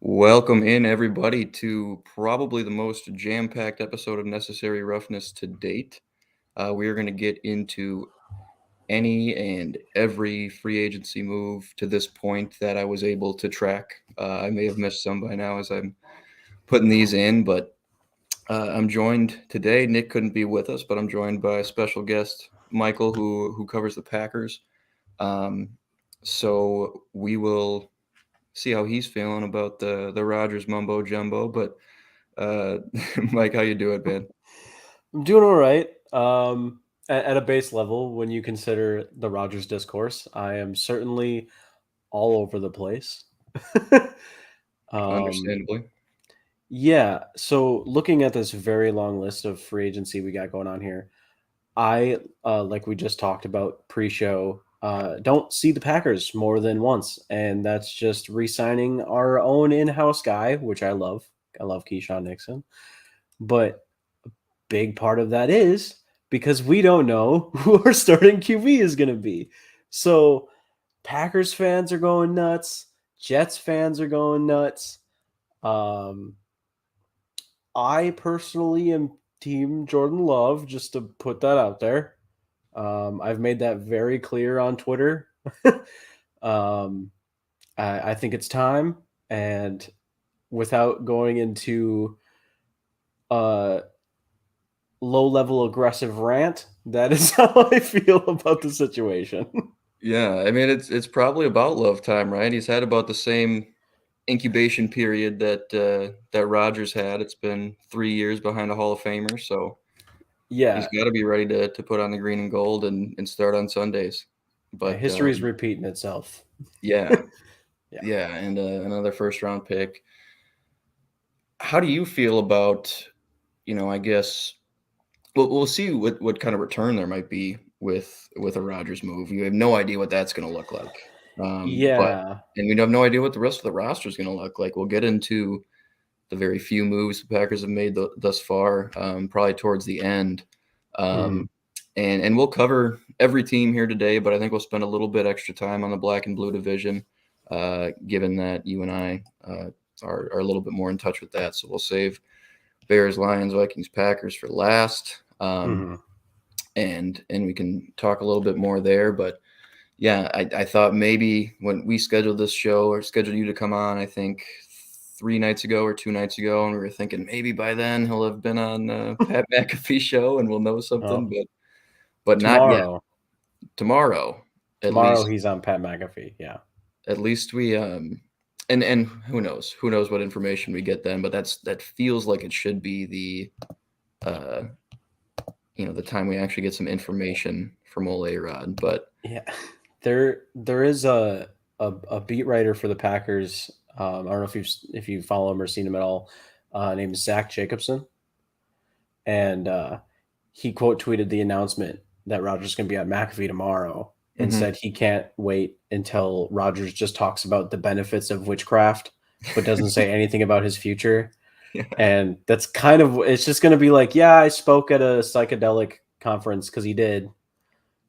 Welcome in, everybody, to probably the most jam-packed episode of Necessary Roughness to date. We are going to get into any and every free agency move to this point that I was able to track. I may have missed some by now as I'm putting these in, but I'm joined today. Nick couldn't be with us, but I'm joined by a special guest, Michael, who covers the Packers. Um, so we will see how he's feeling about the Rodgers mumbo jumbo. But Mike, how you doing, man? I'm doing all right. At a base level, when you consider the Rogers discourse, I am certainly all over the place. um, Understandably. yeah. So looking at this very long list of free agency we got going on here, I like we just talked about pre-show. Don't see the Packers more than once, and that's just re-signing our own in-house guy, which I love. I love Keyshawn Nixon, but big part of that is because we don't know who our starting QB is going to be. So Packers fans are going nuts. Jets fans are going nuts. Um, I personally am team Jordan Love, just to put that out there. I've made that very clear on Twitter. um, I think it's time. And without going into uh, low level aggressive rant. That is how I feel about the situation. Yeah, I mean it's probably about love time, right? He's had about the same incubation period that Rodgers had. It's been 3 years behind a Hall of Famer, so he's Yeah, got to be ready to put on the green and gold and start on Sundays. yeah, But history is repeating itself. yeah, Yeah. yeah, and another first round pick. How do you feel about, I guess we'll see what kind of return there might be with a Rodgers move. You have no idea what that's going to look like, but Yeah. and we have no idea what the rest of the roster is going to look like. We'll get into the very few moves the Packers have made thus far, probably towards the end, Mhm. um, and we'll cover every team here today. But I think we'll spend a little bit extra time on the black and blue division, given that you and I are a little bit more in touch with that. So we'll save Bears, Lions, Vikings, Packers for last. Mhm. And we can talk a little bit more there. But yeah, I thought maybe when we scheduled this show or scheduled you to come on, I think 3 nights ago or 2 nights ago, and we were thinking maybe by then he'll have been on Pat McAfee show and we'll know something, Oh, but not yet. tomorrow. Tomorrow, at Tomorrow least, he's on Pat McAfee. Yeah. we and who knows what information we get then, but that feels like it should be uh the time we actually get some information from Ole Rod. But Yeah. There is a beat writer for the Packers. I don't know if you follow him or seen him at all. Named Zach Jacobson, and he quote tweeted the announcement that Rogers is going to be at McAfee tomorrow and mhm. said he can't wait until Rogers just talks about the benefits of witchcraft, but doesn't say anything about his future. Yeah. And that's kind of it's just going to be like, yeah, I spoke at a psychedelic conference because he did,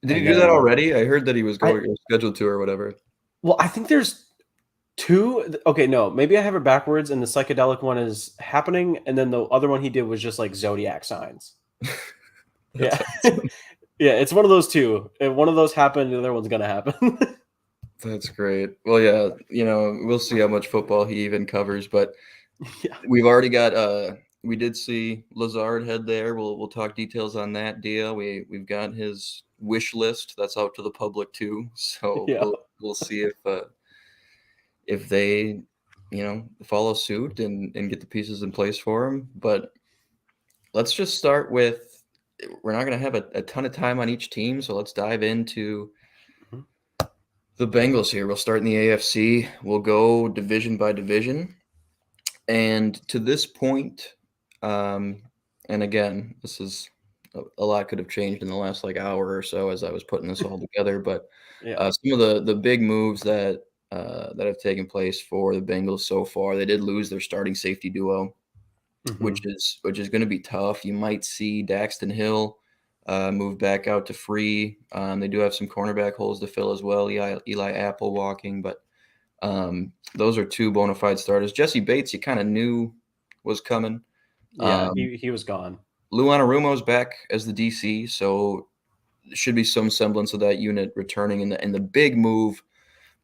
Did he and do that then already? I heard that he was I going scheduled to or whatever. well, I think there's two. Okay, no, maybe I have it backwards, and the psychedelic one is happening, and then the other one he did was just like zodiac signs. That's Yeah. awesome. Yeah, it's one of those two. If one of those happened, the other one's gonna happen. That's great. Well, yeah, we'll see how much football he even covers, but Yeah. we've already got we did see Lazard head there. We'll talk details on that deal. We've got his wish list that's out to the public too. So Yeah. we'll see if they, follow suit and get the pieces in place for him. But let's just start with we're not going to have a ton of time on each team, so let's dive into Mhm. the Bengals here. We'll start in the AFC. We'll go division by division. And to this point, um, and again, this is a lot could have changed in the last like hour or so as I was putting this all together. But Yeah. some of the big moves that have taken place for the Bengals so far, they did lose their starting safety duo, which Mhm. is going to be tough. You might see Daxton Hill move back out to free. They do have some cornerback holes to fill as well. Eli Apple walking, but Those are two bona fide starters. Jesse Bates, you kind of knew was coming. Yeah, Um, he was gone. Lou Anarumo's back as the DC, so there should be some semblance of that unit returning. And the big move,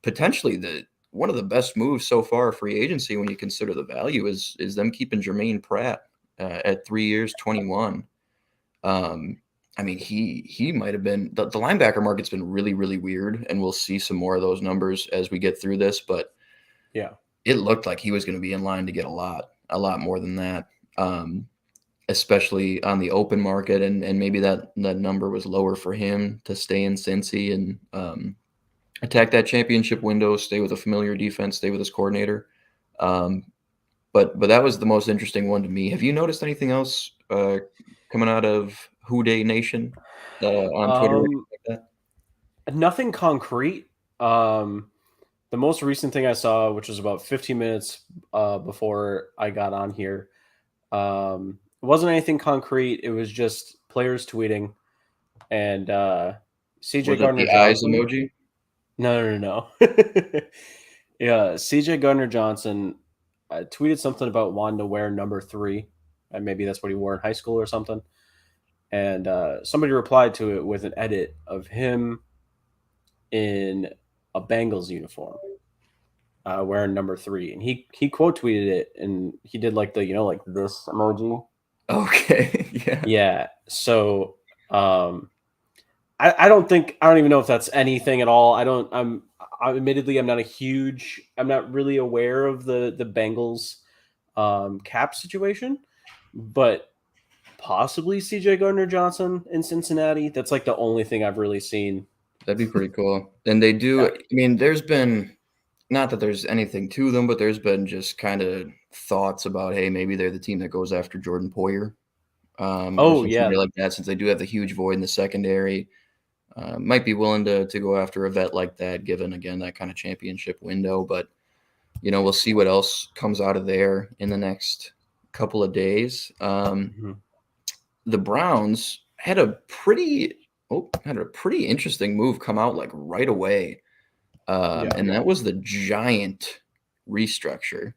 potentially one of the best moves so far free agency when you consider the value is them keeping Jermaine Pratt at 3 years, 21. I mean, he might have been the linebacker market's been really, really weird, and we'll see some more of those numbers as we get through this. But Yeah. it looked like he was going to be in line to get a lot more than that, especially on the open market, and maybe that number was lower for him to stay in Cincy and attack that championship window, stay with a familiar defense, stay with his coordinator. Um, but that was the most interesting one to me. Have you noticed anything else coming out of Who Dey Nation on Twitter or anything Um, like that? Nothing concrete. The most recent thing I saw, which was about 15 minutes before I got on here, it wasn't anything concrete. It was just players tweeting, and CJ Was it Gardner the eyes Johnson. emoji? No. Yeah, CJ Gardner Johnson tweeted something about wanting to wear number 3, and maybe that's what he wore in high school or something. And somebody replied to it with an edit of him in a Bengals uniform, wearing number 3, and he quote tweeted it, and he did like the like this emoji. Okay, yeah, Yeah, so I don't even know if that's anything at all. Admittedly, I'm not really aware of the Bengals cap situation, but possibly CJ Gardner Johnson in Cincinnati. That's like the only thing I've really seen. that'd be pretty cool. And they do. Yeah. I mean, there's been not that there's anything to them, but there's been just kind of thoughts about, hey, maybe they're the team that goes after Jordan Poyer, or Oh somebody yeah. like that, since they do have the huge void in the secondary. Might be willing to go after a vet like that, given again that kind of championship window. But we'll see what else comes out of there in the next couple of days. Mhm. The Browns had a pretty interesting move come out like right away, Yeah. and that was the giant restructure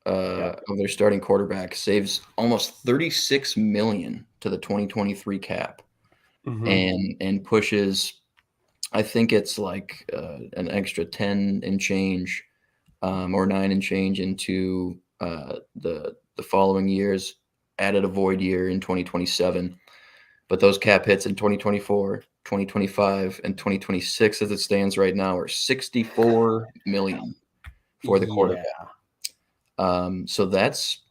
Yeah. of their starting quarterback. Saves almost 36 million to the 2023 cap, Hmm. and pushes. I think it's like an extra 10 and change, or 9 and change into the following years. Added a void year in 2027. But those cap hits in 2024, 2025, and 2026 as it stands right now are 64 million for the quarterback. Yeah. So that's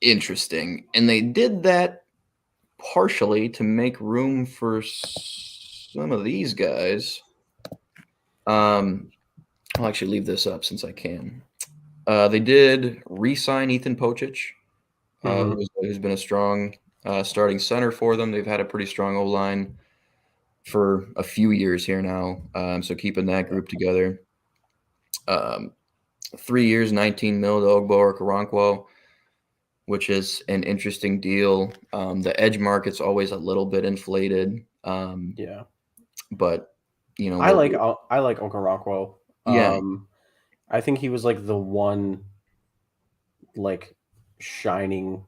interesting. And they did that partially to make room for some of these guys. I'll actually leave this up since I can. They did re-sign Ethan Pocic, Hmm. who's been a strong starting center for them. They've had a pretty strong O-line for a few years here now. So keeping that Yeah. group together. Um, 3 years, 19 mil to Ogbo or Karanquo, which is an interesting deal. The edge market's always a little bit inflated, Yeah. but we'll I like Okoronkwo. yeah, I think he was like the one like shining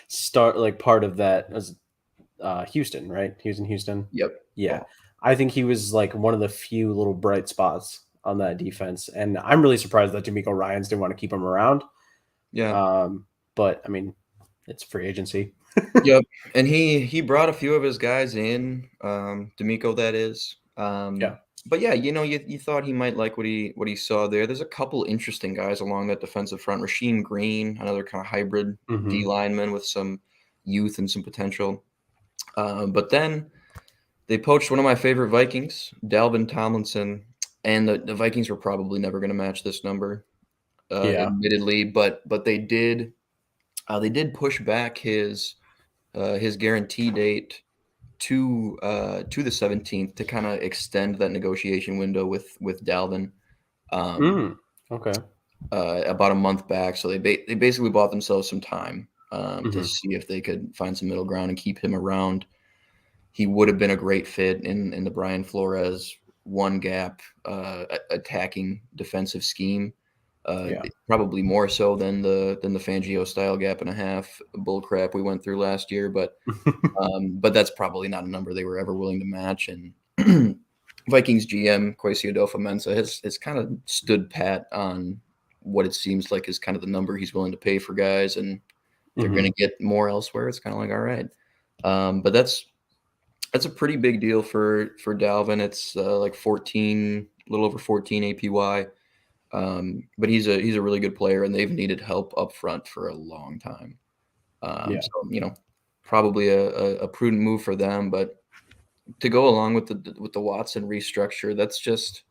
star, like part of that as Houston, right? He was in Houston. yep. Yeah. Oh, I think he was like one of the few little bright spots on that defense. And I'm really surprised that D'Amico Ryans didn't want to keep him around. yeah, But I mean, it's free agency. yep. And he brought a few of his guys in, D'Amico that is. Yeah. But yeah, you thought he might like what he saw there. There's a couple interesting guys along that defensive front. Rasheem Green, another kind of hybrid D Hmm. lineman with some youth and some potential. But then they poached one of my favorite Vikings, Dalvin Tomlinson, and the Vikings were probably never going to match this number, Yeah. admittedly. But they did push back his guarantee date to the 17th to kind of extend that negotiation window with Dalvin, um, Mm. Okay. about a month back. So they basically bought themselves some time, to Hmm. see if they could find some middle ground and keep him around. He would have been a great fit in the Brian Flores one gap attacking defensive scheme. Yeah. Probably more so than the Fangio style gap and a half bullcrap we went through last year, but that's probably not a number they were ever willing to match. And Vikings GM Kwesi Adolfo-Mensah has kind of stood pat on what it seems like is kind of the number he's willing to pay for guys, and they're going to get more elsewhere. It's kind of like, all right, but that's a pretty big deal for Dalvin. It's like 14, a little over 14 APY. But he's a really good player, and they've needed help up front for a long time. Yeah. So probably a prudent move for them, but to go along with the Watson restructure, that's just,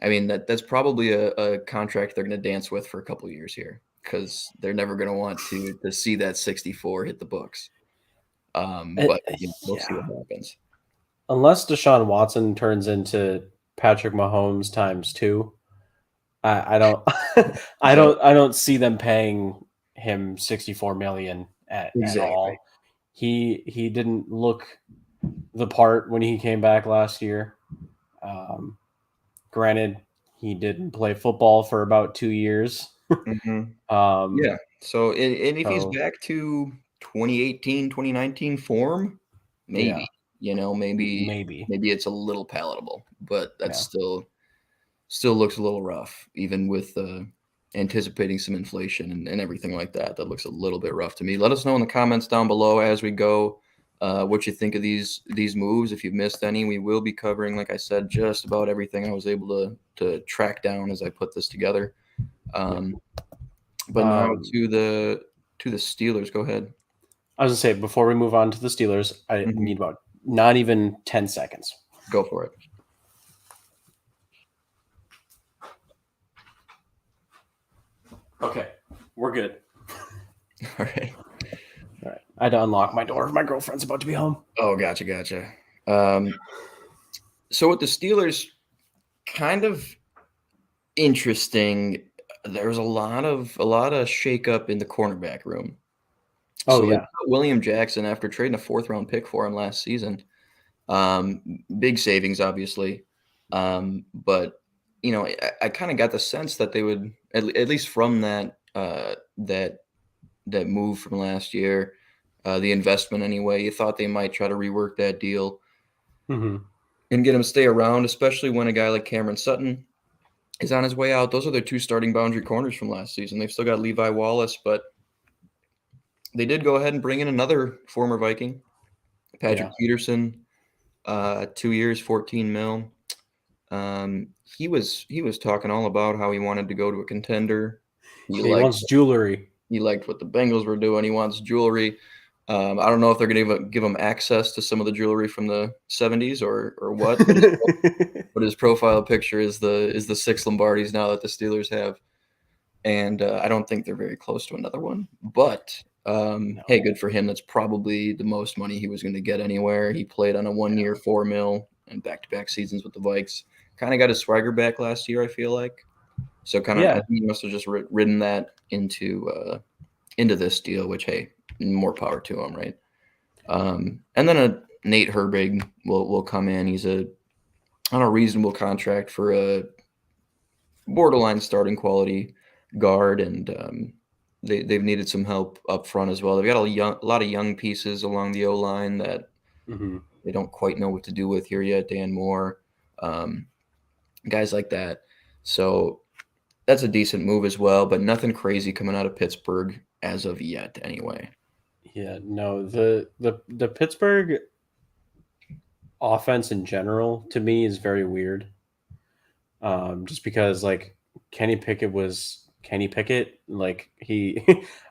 I mean, that's probably a contract they're going to dance with for a couple of years here, because they're never going to want to see that 64 hit the books. It, But we'll see yeah. what happens. Unless Deshaun Watson turns into Patrick Mahomes times two, I don't Exactly. I don't see them paying him 64 million at Exactly. all. He didn't look the part when he came back last year. Um, Granted, he didn't play football for about 2 years. Mhm. um, Yeah. So, and if he's so back to 2018, 2019 form, maybe, yeah, maybe maybe. it's a little palatable, but that's Yeah. still looks a little rough, even with anticipating some inflation and everything like that. That looks a little bit rough to me. Let us know in the comments down below as we go what you think of these moves. If you've missed any, we will be covering, like I said, just about everything I was able to track down as I put this together. Yeah. Um, but now Um, to the Steelers. Go ahead. I was gonna say before we move on to the Steelers, I Mhm. need about not even 10 seconds. Go for it. Okay, we're good. All right. All right, I had to unlock my door. My girlfriend's about to be home. Oh, gotcha. So with the Steelers, kind of interesting. There's a lot of shakeup in the cornerback room. Oh So they yeah. got William Jackson after trading a fourth round pick for him last season. Big savings, obviously. But I kind of got the sense that they would at least from that move from last year, the investment anyway. You thought they might try to rework that deal Hmm. and get him to stay around, especially when a guy like Cameron Sutton is on his way out. Those are their two starting boundary corners from last season. They've still got Levi Wallace, but they did go ahead and bring in another former Viking, Patrick Yeah. Peterson, 2 years, 14 mil. He was talking all about how he wanted to go to a contender. He He liked wants jewelry. he liked what the Bengals were doing. He wants jewelry. I don't know if they're going to give him access to some of the jewelry from the '70s or what, but his profile picture is the six Lombardis now that the Steelers have, and I don't think they're very close to another one. But hey, No. good for him. That's probably the most money he was going to get anywhere. He played on a Yeah. 1-year 4 mil and back-to-back seasons with the Vikes. Kind of got his swagger back last year, I feel like. So I Yeah. think he must have just ridden that into this deal. Which, hey, more power to him, right? And then a Nate Herbig will come in. He's on a reasonable contract for a borderline starting quality guard, and they've needed some help up front as well. They've got a lot of young pieces along the O line that Hmm. they don't quite know what to do with here yet. Dan Moore, um, guys like that. So that's a decent move as well, but nothing crazy coming out of Pittsburgh as of yet, anyway. Yeah. No. The Pittsburgh offense in general to me is very weird. Just because like Kenny Pickett, like he,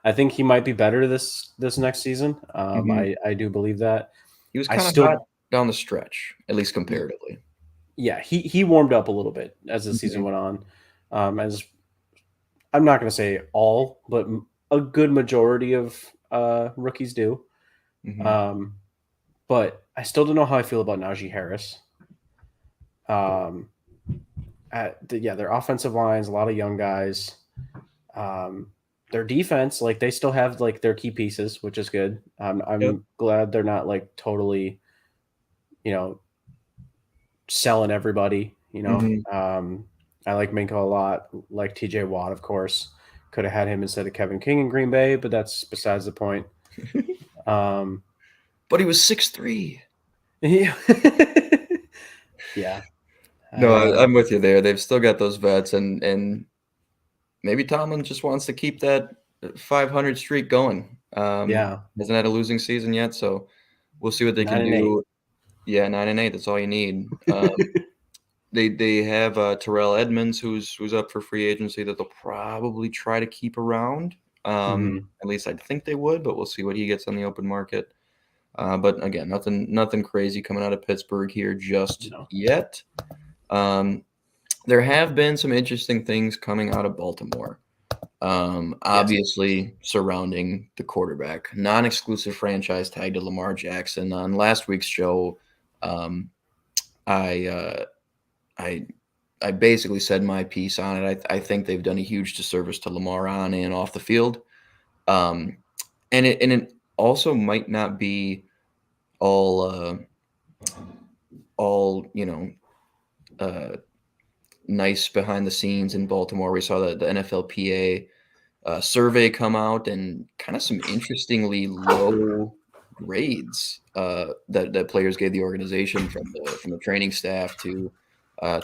I think he might be better this next season. Mhm. I do believe that. He was I kind of hot still, down the stretch, at least comparatively. yeah, he warmed up a little bit as the season Mhm. went on. As I'm not going to say all, but a good majority of rookies do. Mhm. Um, but I still don't know how I feel about Najee Harris. Um, yeah, their offensive lines, a lot of young guys. Um, their defense, like they still have like their key pieces, which is good. Yep. I'm glad they're not like totally, you know, selling everybody. Mhm. I like Minka a lot. Like TJ Watt, of course. Could have had him instead of Kevin King in Green Bay, but that's besides the point. Um, But he was 6'3". yeah, yeah, No, uh, I'm with you there. They've still got those vets, and maybe Tomlin just wants to keep that 500 streak going. yeah. Hasn't had a losing season yet, so we'll see what they can 9-8. do. Yeah, 9-8, that's all you need. They have, Terrell Edmunds, who's up for free agency that they'll probably try to keep around. Hmm. At least I think they would, but we'll see what he gets on the open market. But again, nothing crazy coming out of Pittsburgh here just No. yet. Um, there have been some interesting things coming out of Baltimore. Yes. Obviously surrounding the quarterback, non-exclusive franchise tag to Lamar Jackson. On last week's show, um, I uh, I I basically said my piece on it. I think they've done a huge disservice to Lamar on and off the field. Um, and it also might not be all all uh, nice behind the scenes in Baltimore. We saw the NFLPA survey come out and kind of some interestingly low grades that players gave the organization from the training staff to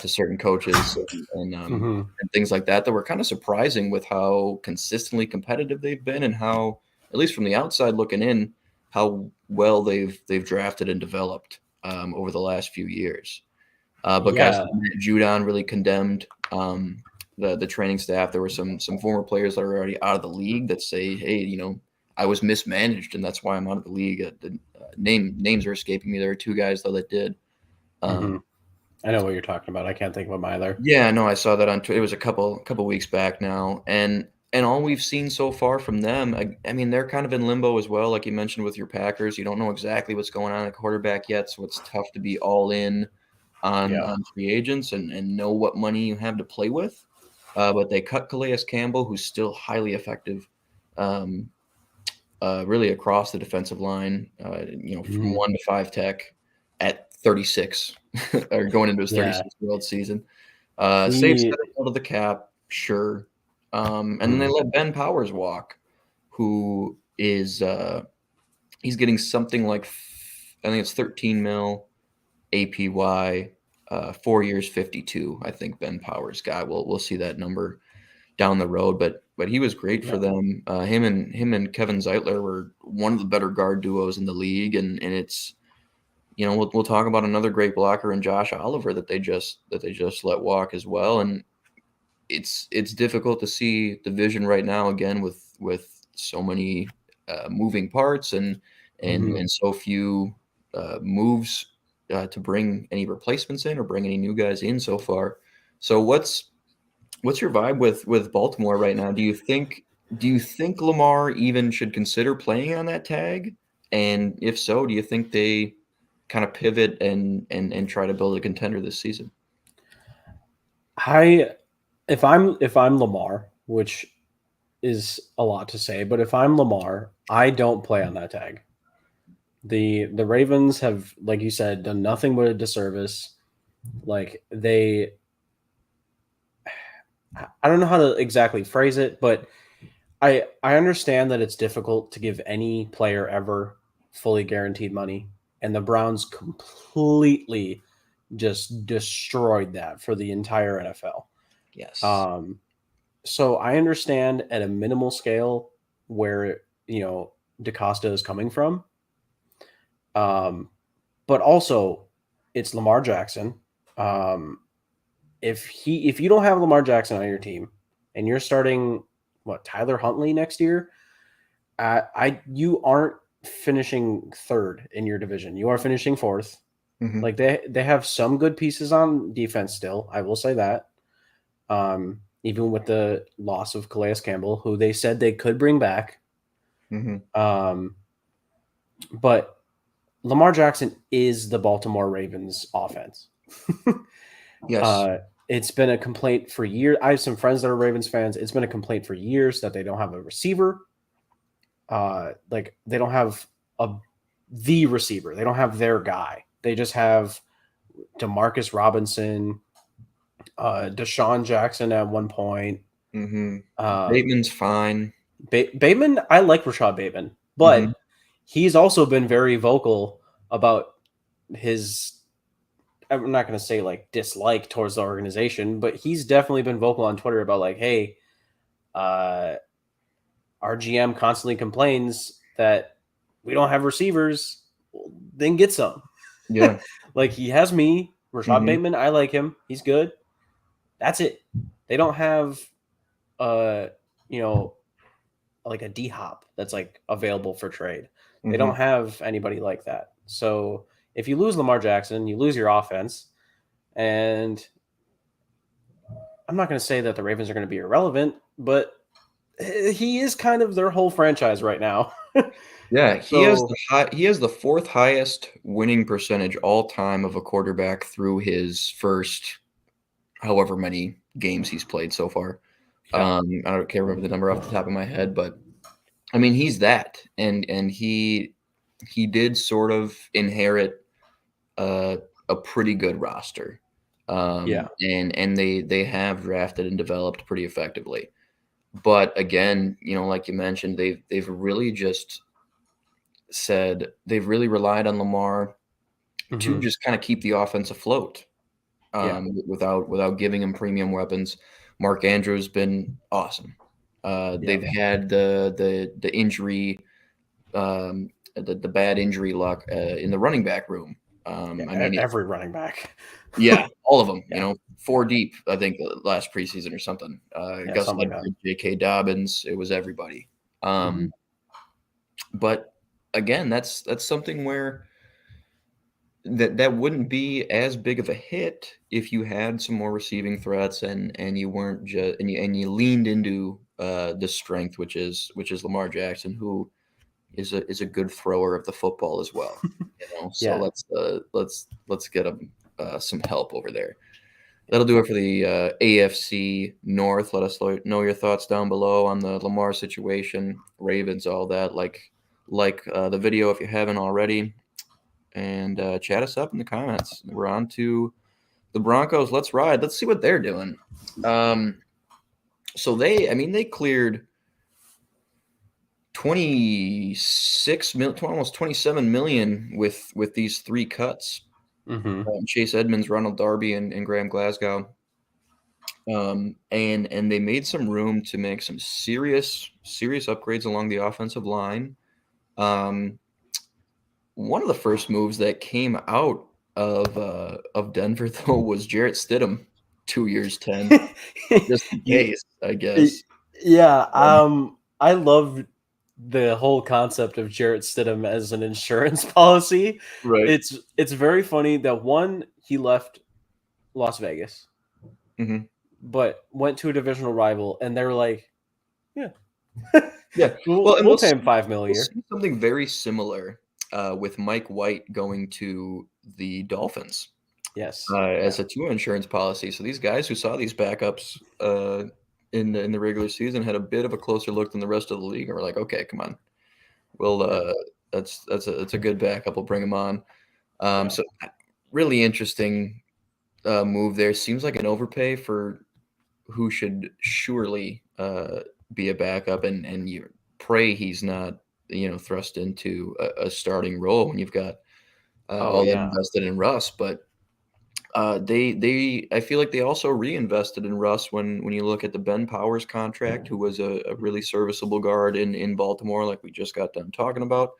certain coaches Hmm. and things like that were kind of surprising with how consistently competitive they've been and how, at least from the outside looking in, how well they've drafted and developed over the last few years. But guys Yeah. like Matt Judon really condemned the training staff. There were some former players that are already out of the league that say, "Hey, I was mismanaged, and that's why I'm out of the league." Names are escaping me. There are two guys though that did. Hmm. Um, I know what you're talking about. I can't think of them either. yeah, no, I saw that on Twitter. It was a couple weeks back now, and all we've seen so far from them, I mean, they're kind of in limbo as well, like you mentioned with your Packers. You don't know exactly what's going on at quarterback yet, so it's tough to be all in Yeah. on free agents and know what money you have to play with. But they cut Calais Campbell, who's still highly effective, um, really across the defensive line. From Hmm. 1 to 5 tech at 36, or going into his Yeah. 36-year-old season. Saves He. out of the cap, sure. And then they Mhm. let Ben Powers walk, who is he's getting something like I think it's 13 mil APY, 4 years, 52. I think Ben Powers got. We'll see that number down the road, but he was great for Yeah. them. Him and Kevin Zeitler were one of the better guard duos in the league, and it's we'll talk about another great blocker in Josh Oliver that they just let walk as well, and it's difficult to see the vision right now again with so many moving parts Hmm. and so few moves to bring any replacements in or bring any new guys in so far. So what's your vibe with Baltimore right now? Do you think Lamar even should consider playing on that tag? And if so, do you think they kind of pivot and try to build a contender this season? I if I'm Lamar, which is a lot to say, but if I'm Lamar, I don't play on that tag. The Ravens have, like you said, done nothing but a disservice. Like I don't know how to exactly phrase it, but I understand that it's difficult to give any player ever fully guaranteed money, and the Browns completely just destroyed that for the entire NFL. Yes. Um, so I understand at a minimal scale where DaCosta is coming from, um, but also it's Lamar Jackson. Um, if you don't have Lamar Jackson on your team and you're starting what Tyler Huntley next year, I you aren't finishing third in your division. You are finishing fourth. Hmm. Like they have some good pieces on defense still. I will say that. Even with the loss of Calais Campbell, who they said they could bring back. Hmm. Um, but Lamar Jackson is the Baltimore Ravens offense. Yes. uh, it's been a complaint for years. I have some friends that are Ravens fans. It's been a complaint for years that they don't have a receiver. Like they don't have a the receiver. They don't have their guy. They just have Demarcus Robinson, Deshaun Jackson at one point. Mhm. Uh, Bateman's fine. Bateman, I like Rashad Bateman, Mhm. but he's also been very vocal about his. I'm not going to say like dislike towards the organization, but he's definitely been vocal on Twitter about like, hey, uh, our GM constantly complains that we don't have receivers, then get some. Yeah. Like he has me, Rashad Mhm. Bateman. I like him. He's good. That's it. They don't have, uh, you know, like a D Hop that's like available for trade. They don't Mhm. have anybody like that. So if you lose Lamar Jackson, you lose your offense, and I'm not going to say that the Ravens are going to be irrelevant, but he is kind of their whole franchise right now. Yeah, So he has the 4th highest winning percentage all time of a quarterback through his first however many games he's played so far. yeah, Can't remember the number off the top of my head, but I mean, he's that, and he did sort of inherit a a pretty good roster, yeah, and they have drafted and developed pretty effectively. But again, like you mentioned, they've really just said they've really relied on Lamar to hmm just kind of keep the offense afloat, yeah, without giving him premium weapons. Mark Andrews been awesome. yeah, They've had the injury, the bad injury luck in the running back room. I yeah. mean, Every running back. yeah, all of them. Yeah, 4 yeah, deep. I think last preseason or something. yeah, Gus something like that. Edwards, J.K. Dobbins. It was everybody. Hmm. Um, but again, that's something where that wouldn't be as big of a hit if you had some more receiving threats and you weren't just and you leaned into the strength, which is Lamar Jackson, who is a good thrower of the football as well. So Yeah, let's get him some help over there. That'll do it for the AFC North. Let us know your thoughts down below on the Lamar situation, Ravens, all that. Like the video if you haven't already, and chat us up in the comments. We're on to the Broncos. Let's ride. Let's see what they're doing. Um, so I mean, they cleared 26 million, almost 27 million with these 3 cuts. hmm Chase Edmonds, Ronald Darby, and Graham Glasgow. And they made some room to make some serious upgrades along the offensive line. Um, One of the first moves that came out of Denver though was Jarrett Stidham, 2 years 10, just in case, I guess. Yeah, Um, I love the whole concept of Jarrett Stidham as an insurance policy. right. It's very funny that one, he left Las Vegas, Mhm. but went to a divisional rival, and they were like, "Yeah, Yeah. we'll Well, and we'll pay him 5 mil a we'll year." see something very similar with Mike White going to the Dolphins. Yes, As yeah, a 2 insurance policy. So these guys who saw these backups in the regular season had a bit of a closer look than the rest of the league, and were like, okay, come on, we'll yeah, that's a good backup. We'll bring him on. yeah. So really interesting move there. Seems like an overpay for who should surely be a backup, and you pray he's not thrust into a starting role when you've got Oh all that yeah. invested in Russ, but. I feel like they also reinvested in Russ when you look at the Ben Powers contract, who was a really serviceable guard in Baltimore, like we just got done talking about.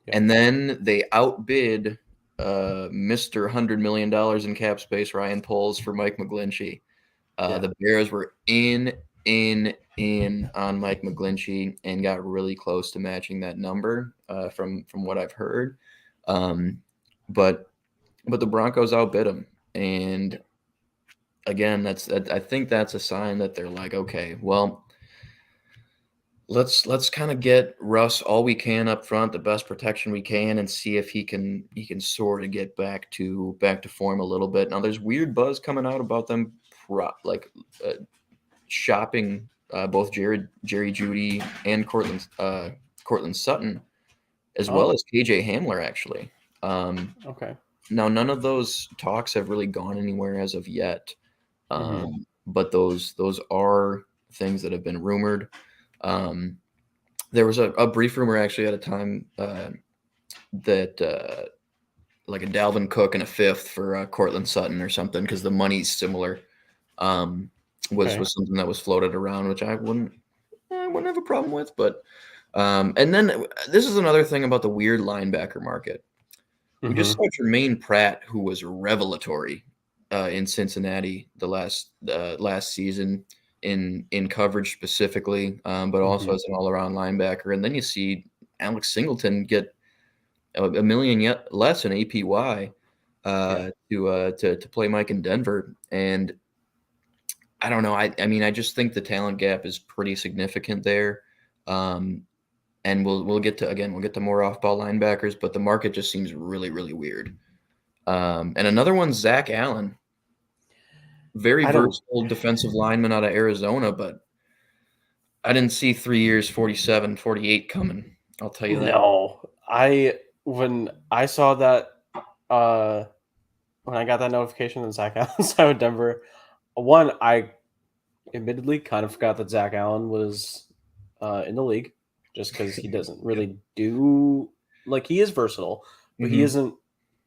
Yep. And then they outbid Mr. $100 million in cap space, Ryan Poles, for Mike McGlinchey. Yeah. The Bears were in on Mike McGlinchey and got really close to matching that number from what I've heard. Um, but the Broncos outbid him, and again, I think that's a sign that they're like, okay, well, let's kind of get Russ all we can up front, the best protection we can, and see if he can sort of get back to form a little bit. Now, there's weird buzz coming out about them, uh, shopping both Jerry Judy and Cortland Sutton, as well Oh, as KJ Hamler, actually. Um, okay. Now, none of those talks have really gone anywhere as of yet, Mhm. but those are things that have been rumored. Um, there was a brief rumor actually at a time that like a Dalvin Cook and a fifth for Cortland Sutton or something because the money's similar. Um, Okay. was something that was floated around, which I wouldn't have a problem with. But and then this is another thing about the weird linebacker market. We just Mhm. saw Jermaine Pratt, who was revelatory in Cincinnati the last season in coverage specifically, but also Mhm. as an all around linebacker. And then you see Alex Singleton get a million yet less in APY Yeah. to play Mike in Denver. And I don't know. I mean, I just think the talent gap is pretty significant there. Um, and we'll get to again, we'll get to more off ball linebackers, but the market just seems really, really weird. And another one, Zach Allen, very I don't versatile defensive lineman out of Arizona, but I didn't see 3 years, 47, 48 coming. I'll tell you that. know. I when I saw that uh when I got that notification that Zach Allen signed with Denver, one, I admittedly kind of forgot that Zach Allen was in the league just because he doesn't Yeah. really do like he is versatile, but he Hmm. isn't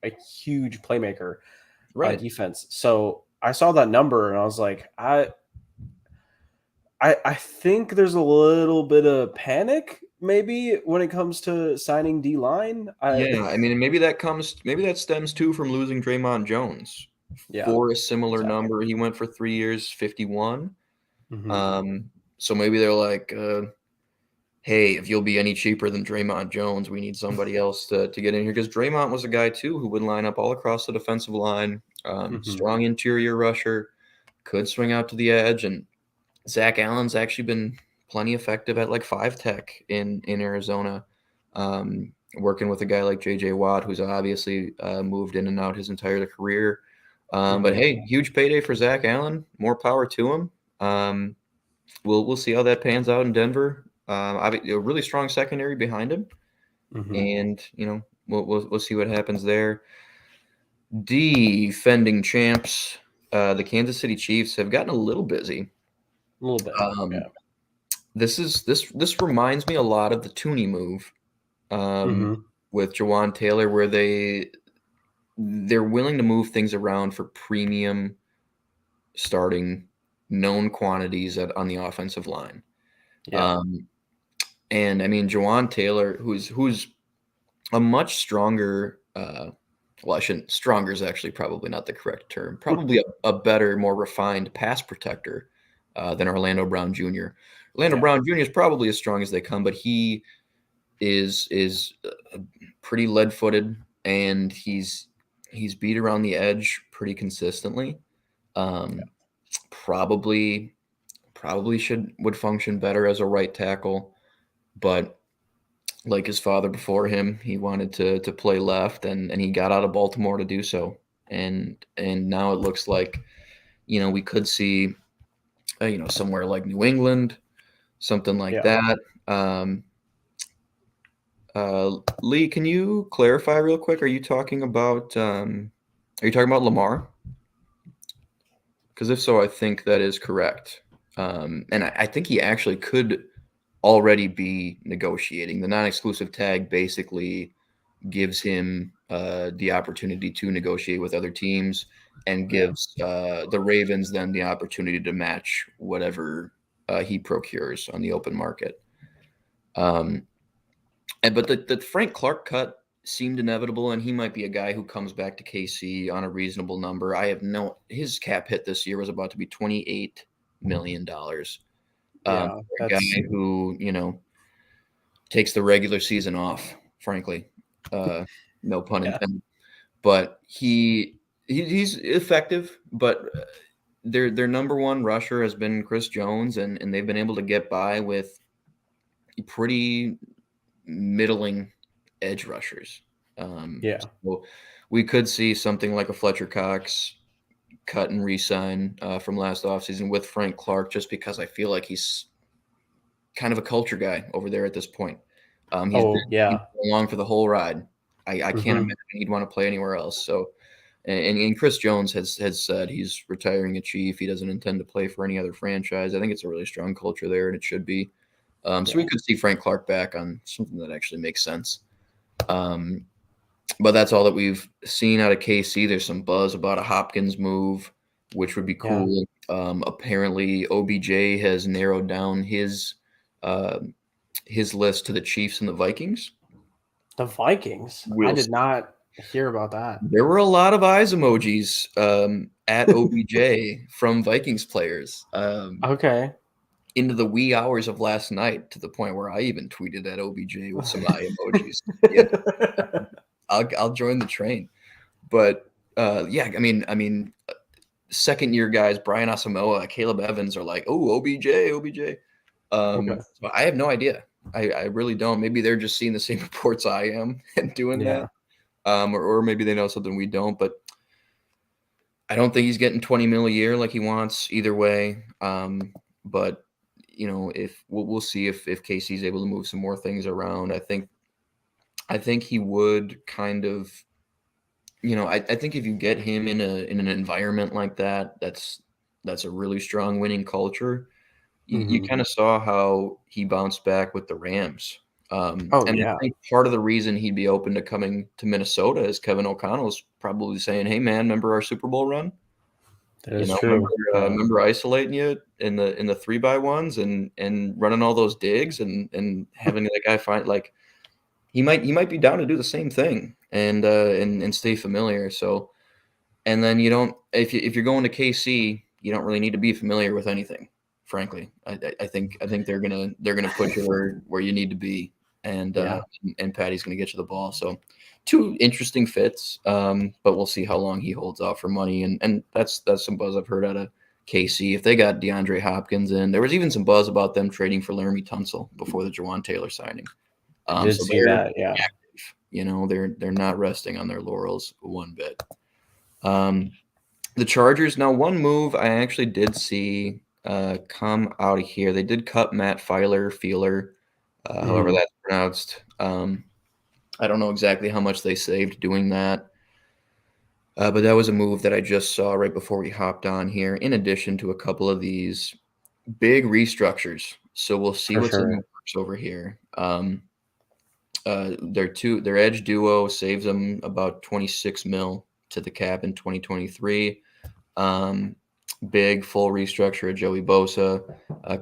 a huge playmaker on Right. defense. So I saw that number and I was like, I think there's a little bit of panic maybe when it comes to signing D line. I Yeah. I mean, maybe that stems too from losing Draymond Jones yeah, for a similar exactly. number. He went for 3 years, 51. Hmm. So maybe they're like, hey, if you'll be any cheaper than Draymond Jones, we need somebody else to get in here. Because Draymond was a guy too who would line up all across the defensive line, Hmm. strong interior rusher, could swing out to the edge, and Zach Allen's actually been plenty effective at like five tech in Arizona, working with a guy like J.J. Watt, who's obviously moved in and out his entire career. But Hmm. hey, huge payday for Zach Allen. More power to him. Um, we'll see how that pans out in Denver. A really strong secondary behind him, Hmm. and we'll see what happens there. Defending champs, the Kansas City Chiefs have gotten a little busy. A little bit. Um, Yeah. this reminds me a lot of the Tooney move um, Hmm. with Jawan Taylor, where they're willing to move things around for premium starting known quantities on the offensive line. Yeah. Um, and I mean, Jawan Taylor, who's a much stronger. Well, I shouldn't. Stronger is actually probably not the correct term. Probably a better, more refined pass protector than Orlando Brown Jr. Orlando Yeah. Brown Jr. is probably as strong as they come, but he is pretty lead footed, and he's beat around the edge pretty consistently. Um, probably probably should would function better as a right tackle, but like his father before him, he wanted to play left, and he got out of Baltimore to do so. And now it looks like we could see somewhere like New England, something like Yeah. that. Um, Lee, can you clarify real quick? Are you talking about Lamar? Because if so, I think that is correct. And I think he actually could already be negotiating. The non-exclusive tag basically gives him the opportunity to negotiate with other teams and Yeah. gives the Ravens then the opportunity to match whatever he procures on the open market. Um, but the Frank Clark cut seemed inevitable, and he might be a guy who comes back to KC on a reasonable number. I have no his cap hit this year was about to be $28 million. Yeah. For a That's guy who takes the regular season off, frankly, uh, no pun yeah. intended. But he's effective, but their number one rusher has been Chris Jones, and they've been able to get by with pretty middling edge rushers. Yeah. So we could see something like a Fletcher Cox cut and re-sign from last offseason with Frank Clark, just because I feel like he's kind of a culture guy over there at this point. He's Oh, been yeah. along for the whole ride. I can't Mhm. imagine he'd want to play anywhere else. So, and Chris Jones has said he's retiring a Chief. He doesn't intend to play for any other franchise. I think it's a really strong culture there, and it should be. So we Yeah. could see Frank Clark back on something that actually makes sense. Um, but that's all that we've seen out of KC. There's some buzz about a Hopkins move, which would be Yeah. cool. Apparently, OBJ has narrowed down uh, his list to the Chiefs and the Vikings. The Vikings? I We'll did see. not hear about that. There were a lot of eyes emojis at OBJ from Vikings players Okay. into the wee hours of last night, to the point where I even tweeted at OBJ with some eye emojis. Yeah, I'll join the train. But yeah, second year guys, Brian Asamoah, Caleb Evans are like, oh, OBJ, OBJ. Okay. So I have no idea. I really don't. Maybe they're just seeing the same reports I am and doing that. Yeah. Or maybe they know something we don't. But I don't think he's getting 20 mil a year like he wants either way. But if we'll see if Casey's able to move some more things around. I think he would kind of. I think if you get him in an environment like that, that's a really strong winning culture. You Mhm. kind of saw how he bounced back with the Rams. Oh, And I yeah. think part of the reason he'd be open to coming to Minnesota is Kevin O'Connell's probably saying, "Hey, man, remember our Super Bowl run? That is Remember, true. remember isolating you in the 3-by-1s and running all those digs and having that guy find like he might be down to do the same thing and stay familiar. So and then you don't if you're going to KC, you don't really need to be familiar with anything. Frankly, I think they're gonna put you where you need to be, and Yeah. Patty's gonna get you the ball. So two interesting fits, but we'll see how long he holds out for money, and that's some buzz I've heard out of KC. If they got DeAndre Hopkins in, there was even some buzz about them trading for Laramie Tunsil before the Jawan Taylor signing. I did So see they're that. Yeah. active. They're not resting on their laurels one bit. Um, the Chargers. Now, one move I actually did see come out of here. They did cut Matt Feeler, however Mhm. that's pronounced. I don't know exactly how much they saved doing that, but that was a move that I just saw right before we hopped on here. In addition to a couple of these big restructures, so we'll see For what's in the sure. works over here. Their edge duo saves them about 26 mil to the cap in 2023. Um, Big full restructure of Joey Bosa,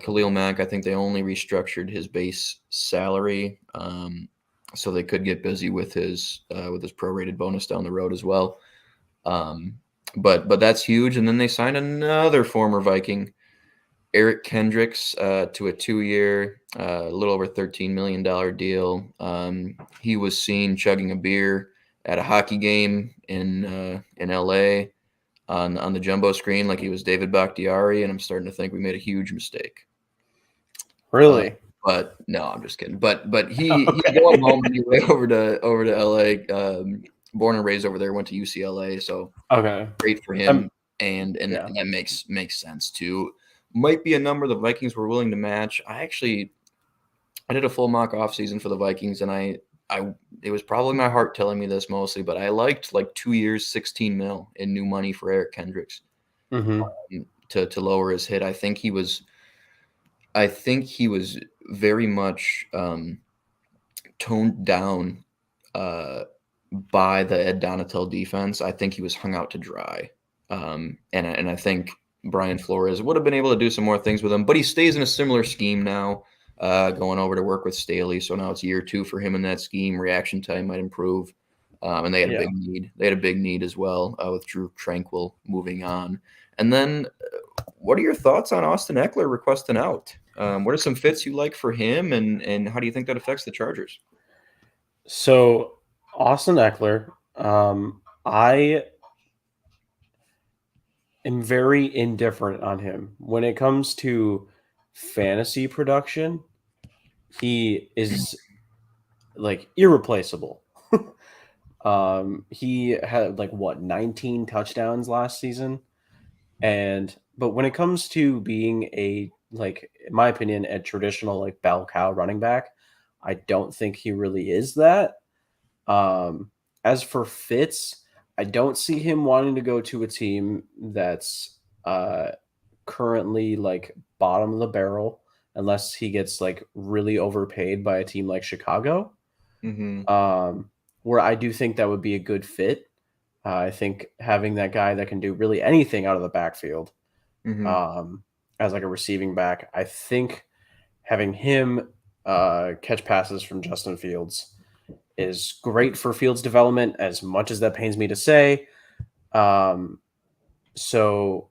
Khalil Mack. I think they only restructured his base salary, so they could get busy with his prorated bonus down the road as well. Um, but that's huge. And then they signed another former Viking, Eric Kendricks, to a 2-year, a little over $13 million deal. He was seen chugging a beer at a hockey game in LA on the jumbo screen like he was David Bakhtiari, and I'm starting to think we made a huge mistake. Uh, Really? but no, I'm just kidding. But he's Okay. going home anyway over to LA. Born and raised over there, went to UCLA, so Okay. great for Um, him, and yeah. that makes sense too. Might be a number the Vikings were willing to match. I did a full mock offseason for the Vikings, and I it was probably my heart telling me this mostly, but I liked like 2 years, 16 mil in new money for Eric Kendricks Mhm. to lower his hit. I think he was very much toned down uh, by the Ed Donatel defense. I think he was hung out to dry, and I think Brian Flores would have been able to do some more things with him, but he stays in a similar scheme now. Going over to work with Staley, so now it's year 2 for him in that scheme. Reaction time might improve, and they had a Yeah. big need. They had a big need as well with Drew Tranquil moving on. And then, what are your thoughts on Austin Eckler requesting out? What are some fits you like for him, and how do you think that affects the Chargers? So Austin Eckler, I am very indifferent on him when it comes to fantasy production. He is like irreplaceable. He had like what 19 touchdowns last season, and but when it comes to being a like in my opinion a traditional like bell cow running back, I don't think he really is that. As for Fitz, I don't see him wanting to go to a team that's currently like bottom of the barrel unless he gets like really overpaid by a team like Chicago. Mhm. Um, where I do think that would be a good fit. I think having that guy that can do really anything out of the backfield Mhm. um, as like a receiving back, I think having him catch passes from Justin Fields is great for Fields' development, as much as that pains me to say. Um, so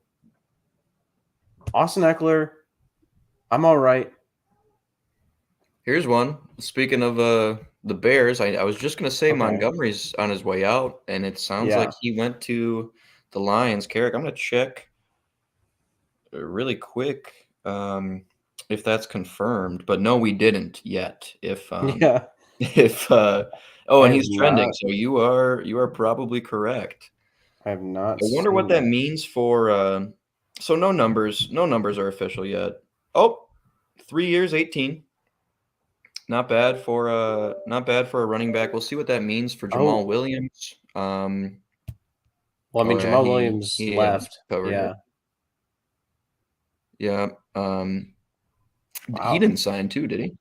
Austin Eckler, I'm all right. Here's one. Speaking of the Bears, I was just gonna say Okay. Montgomery's on his way out, and it sounds like Yeah. he went to the Lions. Carrick, I'm gonna check really quick if that's confirmed, but no, we didn't yet. If Yeah. if I and have he's trending, not. so you are probably correct. I have not I wonder what seen that that. means for so no numbers are official yet. Oh, 3 years, 18. Not bad for a running back. We'll see what that means for Jamal Oh, Williams. well, I Oh mean, yeah, Jamal he Williams he had left. covered it. Yeah. Yeah. He Wow. didn't sign too, did he?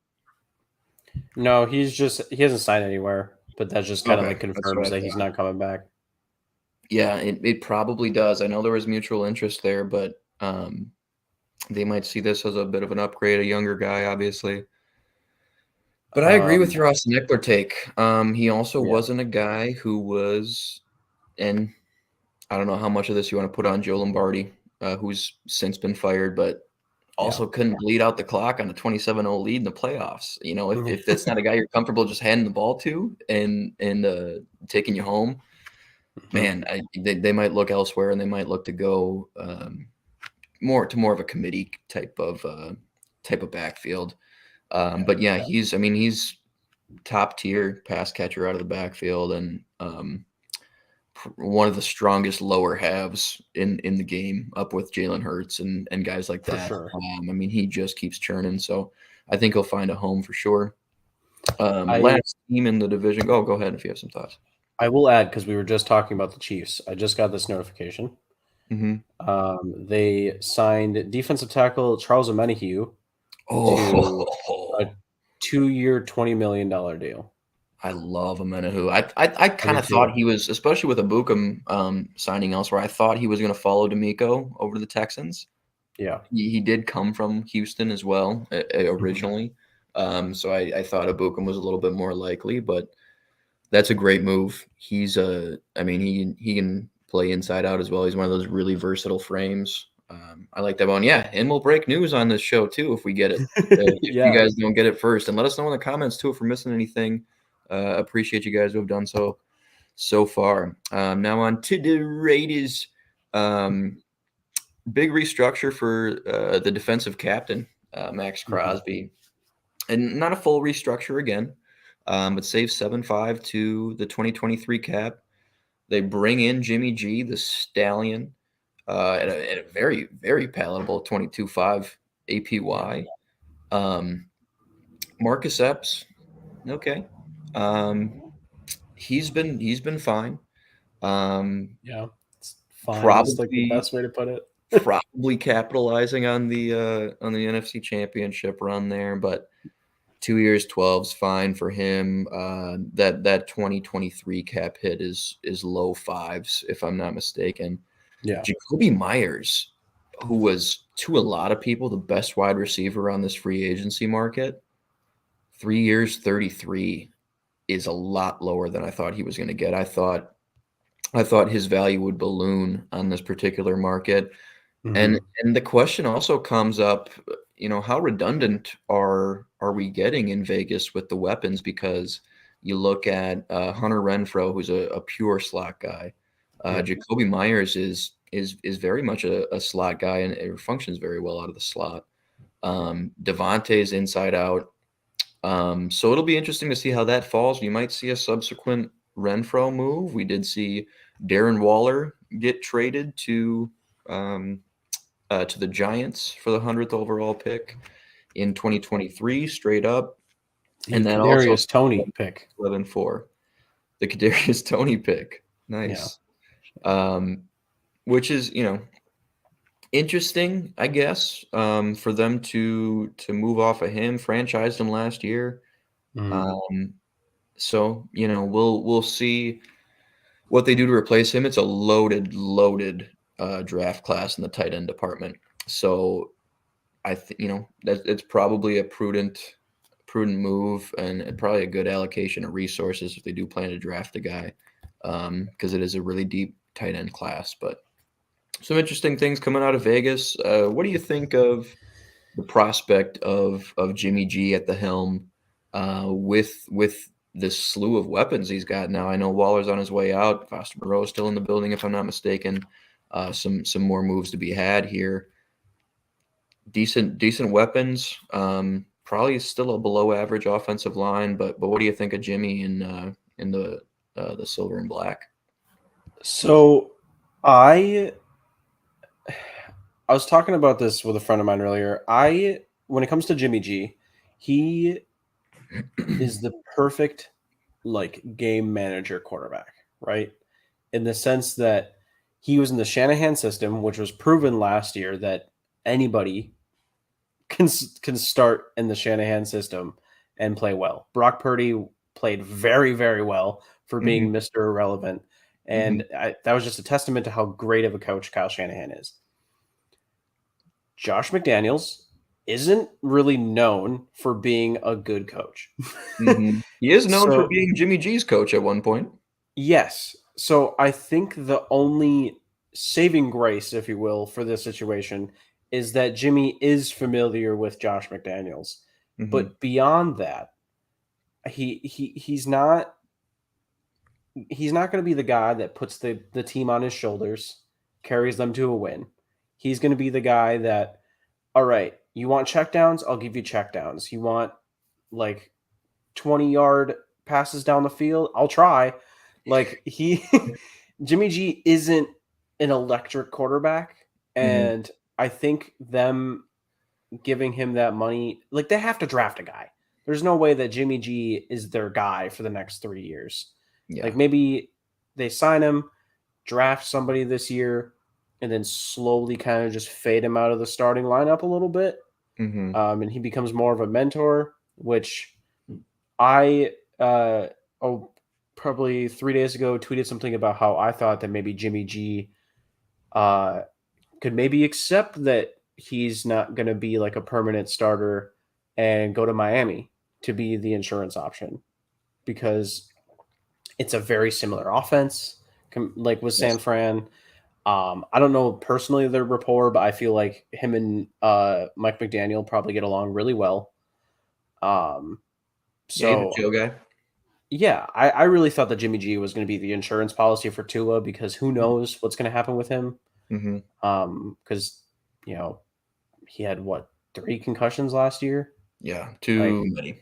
No, he hasn't signed anywhere, but that just kind of Okay, like that's what confirms I that he's thought. not coming back. Yeah, it probably does. I know there was mutual interest there, but they might see this as a bit of an upgrade, a younger guy, obviously. But I agree with Um, your Austin Eckler take. He also yeah. wasn't a guy who was, and I don't know how much of this you want to put on Joe Lombardi, who's since been fired, but Yeah. also couldn't bleed out the clock on a 27-0 lead in the playoffs. You know, if that's not a guy you're comfortable just handing the ball to and taking you home, Mhm. man, they might look elsewhere and they might look to go more of a committee type of backfield. Yeah. But yeah, he's top tier pass catcher out of the backfield and one of the strongest lower halves in the game, up with Jalen Hurts and guys like For that. sure. He just keeps churning, so I think he'll find a home for sure. I Last team in the division. Oh, go ahead if you have some thoughts. I will add because we were just talking about the Chiefs. I just got this notification. Mhm. They signed defensive tackle Charles Omenihu to a Oh, 2-year, $20 million deal. I love Amenahu. I I kind do of thought too. he was, especially with Ibukum signing elsewhere. I thought he was going to follow D'Amico over to the Texans. Yeah. He did come from Houston as well Mhm. originally, so I thought Ibukum was a little bit more likely, but that's a great move. He can play inside out as well. He's one of those really versatile frames. I like that one. Yeah, and we'll break news on this show too if we get it. If you Yeah. guys don't get it first, and let us know in the comments too if we're missing anything. Appreciate you guys who have done so far. Now on to the Raiders. Um, Big restructure for the defensive captain, Max Mhm. Crosby, and not a full restructure again, but save 7.5 to the 2023 cap. They bring in Jimmy G, the Stallion, at a very, very palatable 22.5 Yeah. APY. Um, Marcus Epps, okay. Um, he's been fine. Um, Yeah. It's fine is like the probably best way to put it. probably capitalizing on the NFC Championship run there, but 2 years, 12's fine for him. That 2023 cap hit is low fives, if I'm not mistaken. Yeah. Jacoby Myers, who was to a lot of people the best wide receiver on this free agency market, 3 years, 33 is a lot lower than I thought he was going to get. I thought his value would balloon on this particular market. And Mhm. and the question also comes up, how redundant are we getting in Vegas with the weapons? Because you look at Hunter Renfrow, who's a pure slot guy. Yep. Jacoby Myers is very much a slot guy and it functions very well out of the slot. Devontae's inside out. So it'll be interesting to see how that falls. You might see a subsequent Renfrow move. We did see Darren Waller get traded to the Giants for the 100th overall pick in 2023, straight up, The and that also Kadarius Tony pick. 11-4. the Kadarius Toney pick. Yeah. Nice. Um, which is, interesting, I guess, for them to move off of him, franchised him last year. Mhm. Um, so, we'll see what they do to replace him. It's a loaded draft class in the tight end department. So I think that it's probably a prudent move and probably a good allocation of resources if they do plan to draft a guy, because it is a really deep tight end class. But some interesting things coming out of Vegas. What do you think of the prospect of Jimmy G at the helm, with this slew of weapons he's got now? I know Waller's on his way out. Foster Moreau's still in the building, if I'm not mistaken. Some more moves to be had here. Decent weapons. Probably still a below average offensive line, but what do you think of Jimmy in the silver and black? So I I was talking about this with a friend of mine earlier. When it comes to Jimmy G, he is the perfect like game manager quarterback, right? In the sense that he was in the Shanahan system, which was proven last year that anybody can start in the Shanahan system and play well. Brock Purdy played very, very well for Hmm. being Mr. Irrelevant. Hmm. And that was just a testament to how great of a coach Kyle Shanahan is. Josh McDaniels isn't really known for being a good coach. Hmm. He is known for So, being Jimmy G's coach at one point. yes. So, I think the only saving grace, if you will, for this situation is that Jimmy is familiar with Josh McDaniels. Hmm. But beyond that, he's not going to be the guy that puts the team on his shoulders, carries them to a win. He's going to be the guy that, all right, you want checkdowns? I'll give you checkdowns. You want like 20-yard passes down the field? I'll try. Like Jimmy G isn't an electric quarterback, Hmm. and I think them giving him that money, like they have to draft a guy. There's no way that Jimmy G is their guy for the next 3 years. Yeah. Like maybe they sign him, draft somebody this year, and then slowly kind of just fade him out of the starting lineup a little bit. Hmm. And he becomes more of a mentor, which I, oh, probably 3 days ago tweeted something about how I thought that maybe Jimmy G uh, could maybe accept that he's not going to be like a permanent starter and go to Miami to be the insurance option because it's a very similar offense, like with Yes. San Fran. I don't know personally their rapport, but I feel like him and Mike McDaniel probably get along really well. Um, Yeah, he's a so chill guy. yeah, I really thought that Jimmy G was going to be the insurance policy for Tua because who knows what's going to happen with him. Hmm. Because you know he had what 3 concussions last year, Yeah, like too many.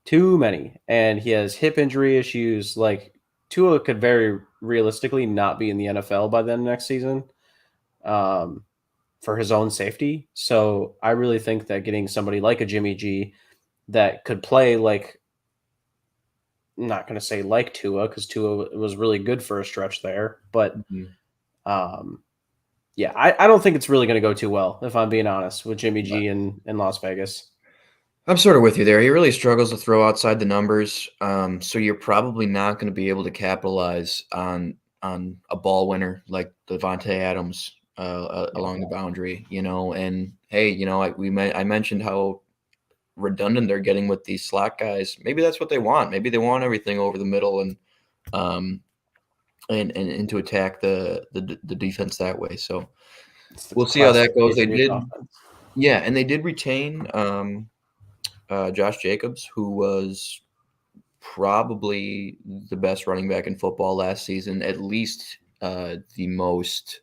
too many, and he has hip injury issues. Like Tua could very realistically not be in the NFL by then next season, um, for his own safety. So I really think that getting somebody like a Jimmy G that could play like, I'm not going to say like Tua because Tua was really good for a stretch there, but Mhm. um, yeah, I don't think it's really going to go too well if I'm being honest with Jimmy Yeah. G in Las Vegas. I'm sort of with you there. He really struggles to throw outside the numbers, so you're probably not going to be able to capitalize on a ball winner like Devontae Adams Yeah. along the boundary. And hey, I mentioned how redundant they're getting with these slot guys. Maybe that's what they want. Maybe they want everything over the middle um, and to attack the defense that way. So It's the we'll see how classic that goes. They Patriots did, offense. yeah, and they did retain Josh Jacobs, who was probably the best running back in football last season, at least the most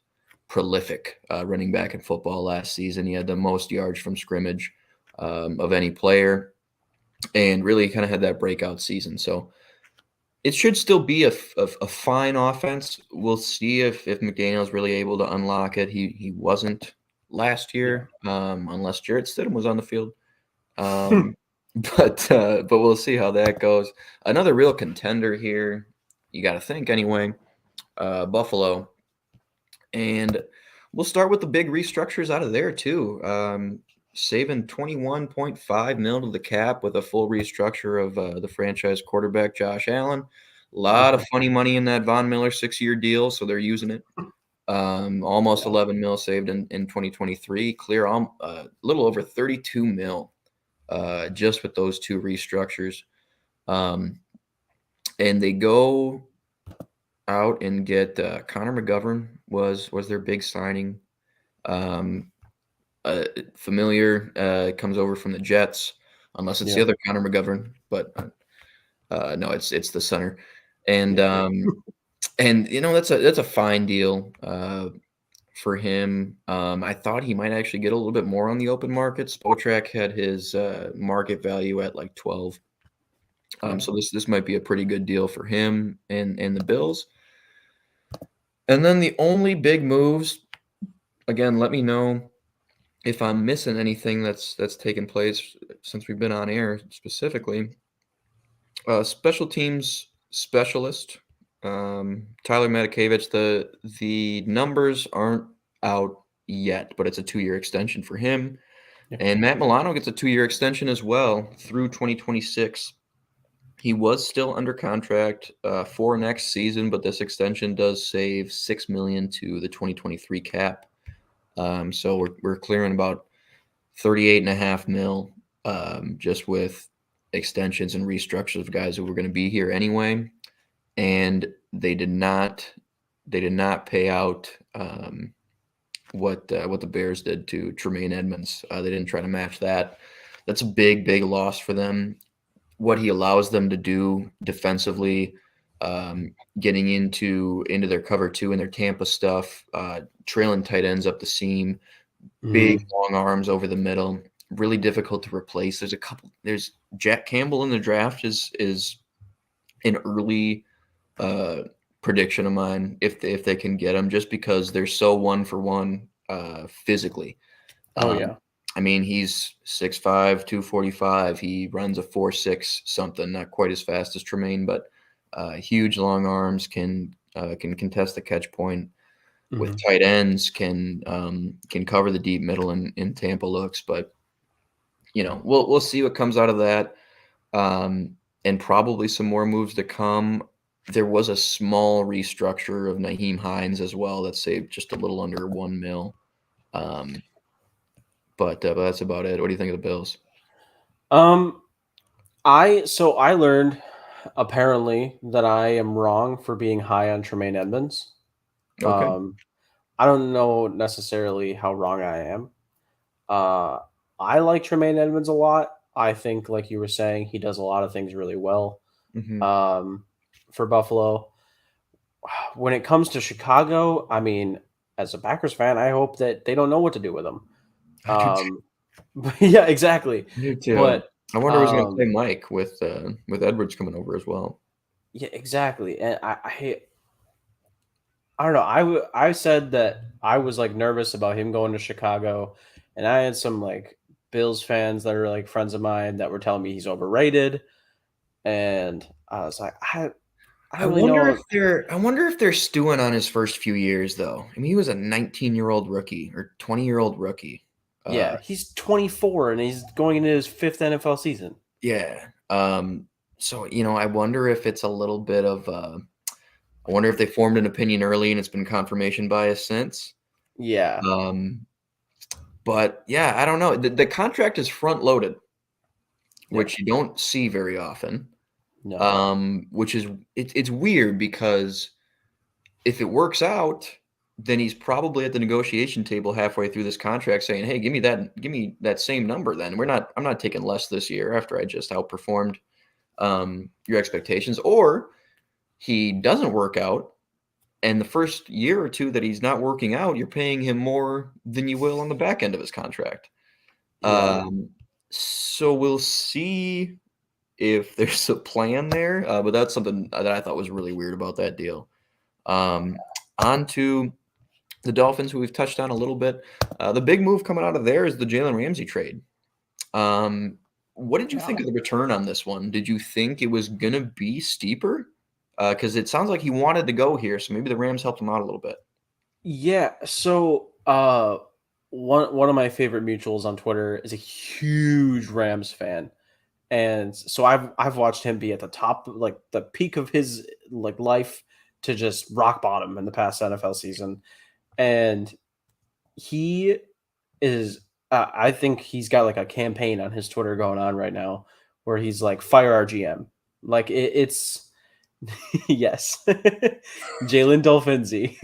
prolific running back in football last season. He had the most yards from scrimmage of any player, and really kind of had that breakout season. So it should still be a fine offense. We'll see if McDaniel's really able to unlock it. He wasn't last Yeah. year, unless Jarrett Stidham was on the field. Um, but we'll see how that goes. Another real contender here. you got to think anyway. Buffalo, and we'll start with the big restructures out of there too. Saving 21.5 mil to the cap with a full restructure of the franchise quarterback Josh Allen. A lot of Mhm. funny money in that Von Miller 6-year deal, so they're using it. Almost Yeah. 11 mil saved in 2023. Clear a little over 32 mil just with those two restructures. Um, and they go out and get Connor McGovern was their big signing. Um, Familiar comes over from the Jets, unless it's the Yeah. other Connor McGovern, but no, it's the center, and Yeah. that's a fine deal for him. I thought he might actually get a little bit more on the open market. Spotrac had his market value at like 12. Yeah. So this might be a pretty good deal for him and the Bills. And then the only big moves, again, let me know if I'm missing anything that's taken place since we've been on air specifically. Special teams specialist, Tyler Matakevich. The numbers aren't out yet, but it's a 2-year extension for him. Yeah. And Matt Milano gets a 2-year extension as well through 2026. He was still under contract for next season, but this extension does save 6 million to the 2023 cap. So we're clearing about 38.5 mil just with extensions and restructures of guys who were going to be here anyway. And they did not pay out what the Bears did to Tremaine Edmonds. They didn't try to match that. That's a big loss for them. What he allows them to do defensively, getting into their cover two and their Tampa stuff, trailing tight ends up the seam, big Mhm. long arms over the middle, really difficult to replace. There's Jack Campbell in the draft is an early uh, prediction of mine if they can get him, just because they're so one for one physically. Oh Um, yeah. I mean, he's 6'5", 245. He runs a 4.6 something, not quite as fast as Tremaine, but huge long arms, can contest the catch point with Mhm. tight ends, can cover the deep middle in Tampa looks. But we'll see what comes out of that, and probably some more moves to come. There was a small restructure of Naheem Hines as well that saved just a little under 1 mil. Um, but that's about it. What do you think of the Bills? Um, I learned apparently that I am wrong for being high on Tremaine Edmonds. Okay. Um, I don't know necessarily how wrong I am. Uh, I like Tremaine Edmonds a lot. I think, like you were saying, he does a lot of things really well. Mhm. Um, for Buffalo, when it comes to Chicago, I mean, as a Packers fan, I hope that they don't know what to do with him. I do too. Um, yeah, exactly. I do too. But I wonder who's gonna play um, Mike with Edwards coming over as well. yeah, exactly. And I don't know. I said that I was like nervous about him going to Chicago, and I had some like Bills fans that are like friends of mine that were telling me he's overrated, and I was like, I I don't really wonder if know. they're stewing on his first few years though. I mean, he was a 19-year-old rookie or 20-year-old rookie. Uh, Yeah, he's 24 and he's going into his fifth NFL season. yeah. So I wonder if it's a little bit of I wonder if they formed an opinion early and it's been confirmation bias since. Yeah, Um, but yeah, I don't know. The contract is front loaded, yeah, which you don't see very often. no, Which is it's weird because if it works out, then he's probably at the negotiation table halfway through this contract saying, "Hey, give me that same number then. I'm not taking less this year after I just outperformed your expectations." Or he doesn't work out, and the first year or two that he's not working out, you're paying him more than you will on the back end of his contract. yeah, Um, so we'll see if there's a plan there, but that's something that I thought was really weird about that deal. On to the Dolphins, who we've touched on a little bit. The big move coming out of there is the Jalen Ramsey trade. What did you yeah. think of the return on this one? Did you think it was going to be steeper? Because it sounds like he wanted to go here, so maybe the Rams helped him out a little bit. Yeah, so one of my favorite mutuals on Twitter is a huge Rams fan. And so I've watched him be at the top, like the peak of his like life to just rock bottom in the past NFL season. And he is I think he's got like a campaign on his Twitter going on right now where he's like fire our GM. Like it's yes. Jalen Dolphinzi.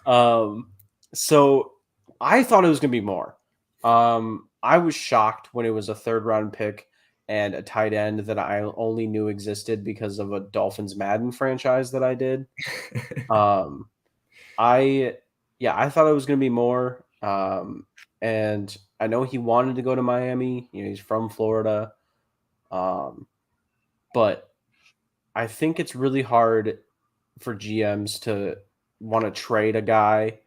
um so I thought it was gonna be more. I was shocked when it was a third round pick and a tight end that I only knew existed because of a Dolphins Madden franchise that I did. Um I yeah, I thought it was gonna be more. And I know he wanted to go to Miami. You know, he's from Florida. Um, but I think it's really hard for GMs to want to trade a guy,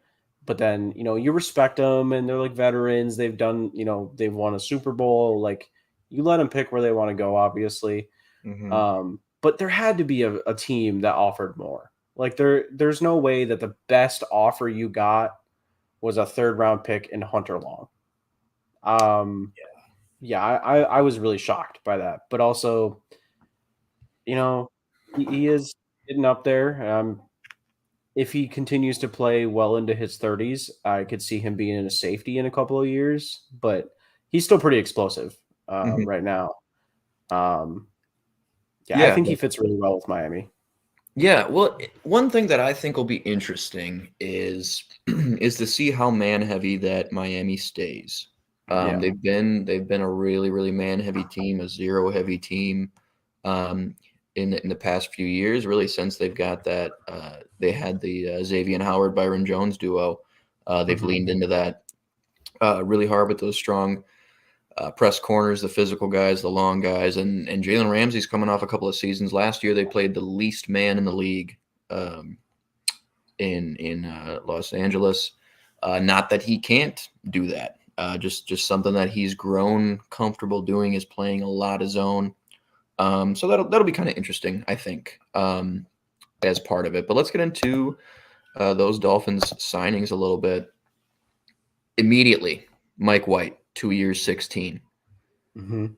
but then you respect them and they're like veterans. They've done, they've won a Super Bowl. Like you let them pick where they want to go, obviously. Hmm. But there had to be a team that offered more. Like there's no way that the best offer you got was a third round pick in Hunter Long. Um, yeah, I was really shocked by that, but also, you know, he is getting up there. If he continues to play well into his 30s, I could see him being in a safety in a couple of years, but he's still pretty explosive Hmm. right now. Um, yeah, I Yeah. think he fits really well with Miami. Yeah, well, one thing that I think will be interesting is is to see how man heavy that Miami stays. Yeah. They've been a really man heavy team, a zero heavy team, in the past few years. Really, since they've got that, they had the Xavier Howard Byron Jones duo. They've Mhm. leaned into that really hard with those strong press corners, the physical guys, the long guys, and Jalen Ramsey's coming off a couple of seasons. Last year, they played the least man in the league um, in Los Angeles. Not that he can't do that. Just something that he's grown comfortable doing is playing a lot of zone. So that'll be kind of interesting, I think, as part of it. But let's get into those Dolphins signings a little bit. Immediately, Mike White, 2 years, 16. Mhm.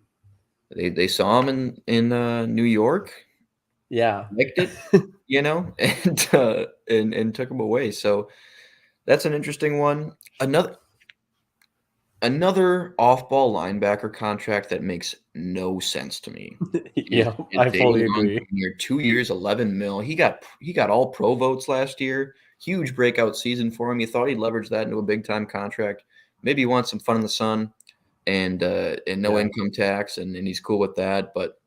They saw him in New York, Yeah. liked it, and took him away. So that's an interesting one. Another off-ball linebacker contract that makes no sense to me Yeah, is I David fully Long agree. Jr. 2 years, 11 mil. He got all pro votes last year. Huge breakout season for him. You thought he'd leverage that into a big time contract. Maybe he wants some fun in the sun and no Yeah. income tax, and he's cool with that. But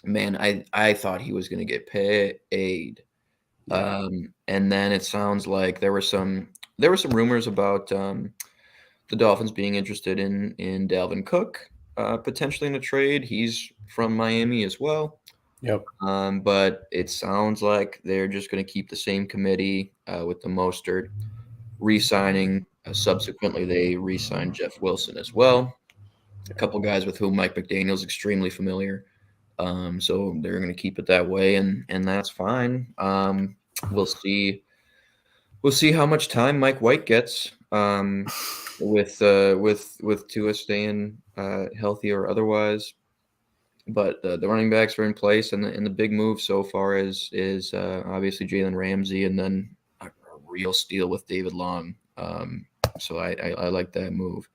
man, I thought he was going to get paid. Yeah. And then it sounds like there were some rumors about the Dolphins being interested in Dalvin Cook, potentially in a trade. He's from Miami as well. Yep. But it sounds like they're just going to keep the same committee with the Mostert re-signing. Subsequently, they re-signed Jeff Wilson as well. A couple guys with whom Mike McDaniel's extremely familiar. So they're going to keep it that way, and that's fine. We'll see. We'll see how much time Mike White gets with Tua staying healthy or otherwise. But the running backs are in place, and the big move so far is obviously Jalen Ramsey, and then a real steal with David Long. So I like that move.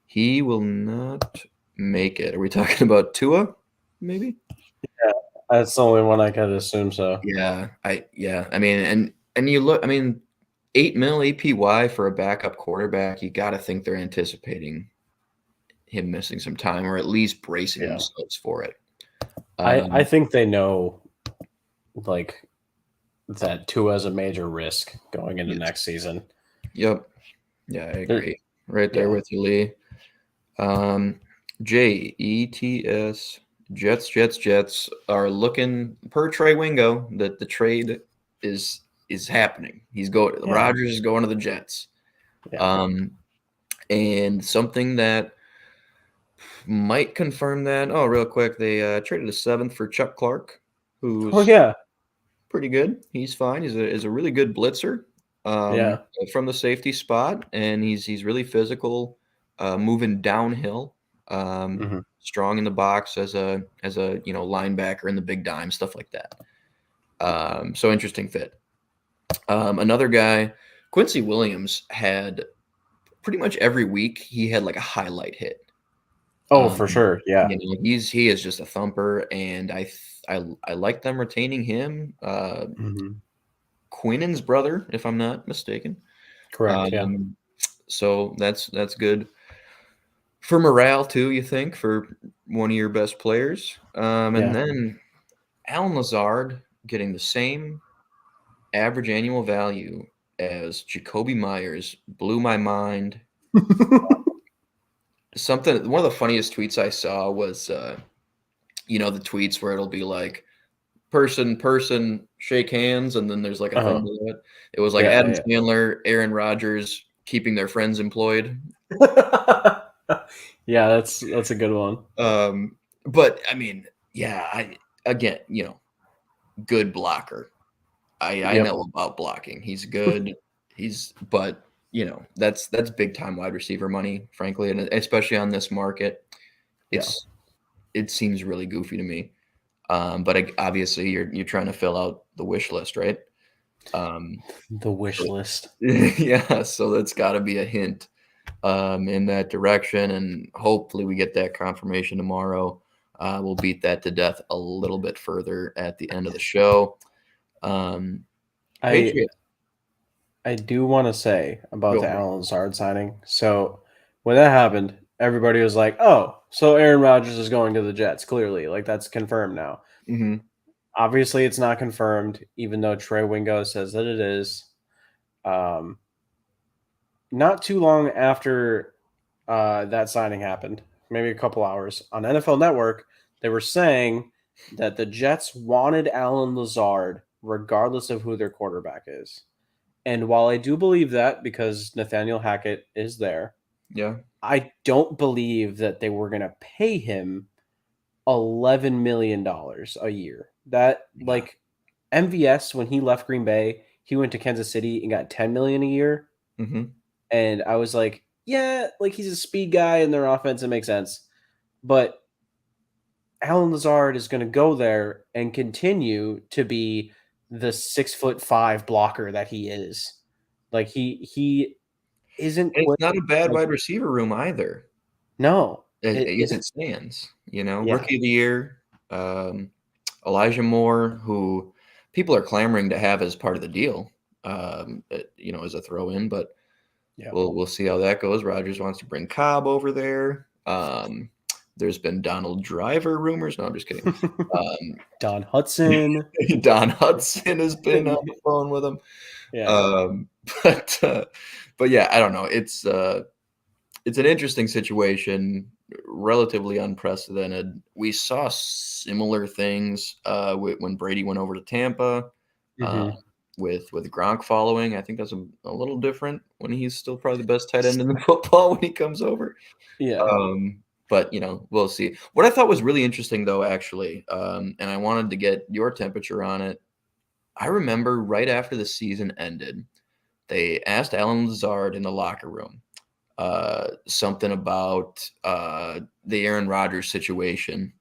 He will not make it. Are we talking about Tua? Maybe. Yeah, that's the only one I could assume so. Yeah. I mean, and you look. I mean, 8 mil APY for a backup quarterback. You got to think they're anticipating him missing some time, or at least bracing Yeah. themselves for it. I Um, think they know, like, that Tua is a major risk going into yes. next season. Yep. Yeah, I There agree. Right there yeah. with you, Lee. Jets, Jets are looking per Trey Wingo that the trade is happening. He's going. Yeah. Rodgers is going to the Jets. Yeah. Um, and something that might confirm that. Oh, real quick, they traded a seventh for Chuck Clark, Oh, who's yeah. pretty good. He's fine. He's a really good blitzer, um, Yeah. from the safety spot, and he's really physical, moving downhill, Mhm. strong in the box as a linebacker in the big dime, stuff like that. So interesting fit. Another guy, Quincy Williams, had pretty much every week he had like a highlight hit. Oh, Um, for sure. Yeah. he is just a thumper, and I like them retaining him. Mhm. Quinnan's brother, if I'm not mistaken. Correct. Yeah. Um, so that's good for morale too. You think for one of your best players, and Yeah. then Alan Lazard getting the same average annual value as Jacoby Myers blew my mind. Something one of the funniest tweets I saw was the tweets where it'll be like person, shake hands, and then there's like a thing Uh-huh. below it. It was like Yeah, Adam yeah, Sandler, Aaron Rodgers keeping their friends employed. yeah. Yeah, that's a good one. Um, but I mean, yeah, again, good blocker. I Yep. know about blocking. He's good. But that's big time wide receiver money, frankly, and especially on this market, Yeah. it's it seems really goofy to me. But obviously, you're trying to fill out the wish list, right? Um, The wish so list. yeah, so that's got to be a hint in that direction, and hopefully we get that confirmation tomorrow. We'll beat that to death a little bit further at the end of the show. Um, I Patriot, I do want to say about go the ahead. Allen Lazard signing. So when that happened, everybody was like, "Oh, so Aaron Rodgers is going to the Jets." Clearly, like that's confirmed now. Hmm. Obviously, it's not confirmed, even though Trey Wingo says that it is. Um, not too long after that signing happened, maybe a couple hours on NFL Network, they were saying that the Jets wanted Allen Lazard regardless of who their quarterback is. And while I do believe that because Nathaniel Hackett is there, Yeah, I don't believe that they were going to pay him $11 million a year. That yeah. like MVS when he left Green Bay, he went to Kansas City and got 10 million a year. Hmm. And I was like, yeah, like he's a speed guy in their offense. It makes sense. But Alan Lazard is going to go there and continue to be the 6'5" blocker that he is. Like he isn't And it's quick. not a bad Like wide receiver room either, no, as it stands. yeah. Rookie of the year, um, Elijah Moore, who people are clamoring to have as part of the deal, as a throw in, but Yeah. we'll see how that goes. Rodgers wants to bring Cobb over there. There's been Donald Driver rumors. No, I'm just kidding. Don Hudson. Don Hudson has been on the phone with him. Yeah. Um, but uh, but yeah, I don't know. It's an interesting situation, relatively unprecedented. We saw similar things when Brady went over to Tampa, uh, Hmm. with Gronk following. I think that's a little different when he's still probably the best tight end in the football when he comes over. Yeah. But we'll see. What I thought was really interesting, though, actually, and I wanted to get your temperature on it. I remember right after the season ended, they asked Alan Lazard in the locker room something about the Aaron Rodgers situation,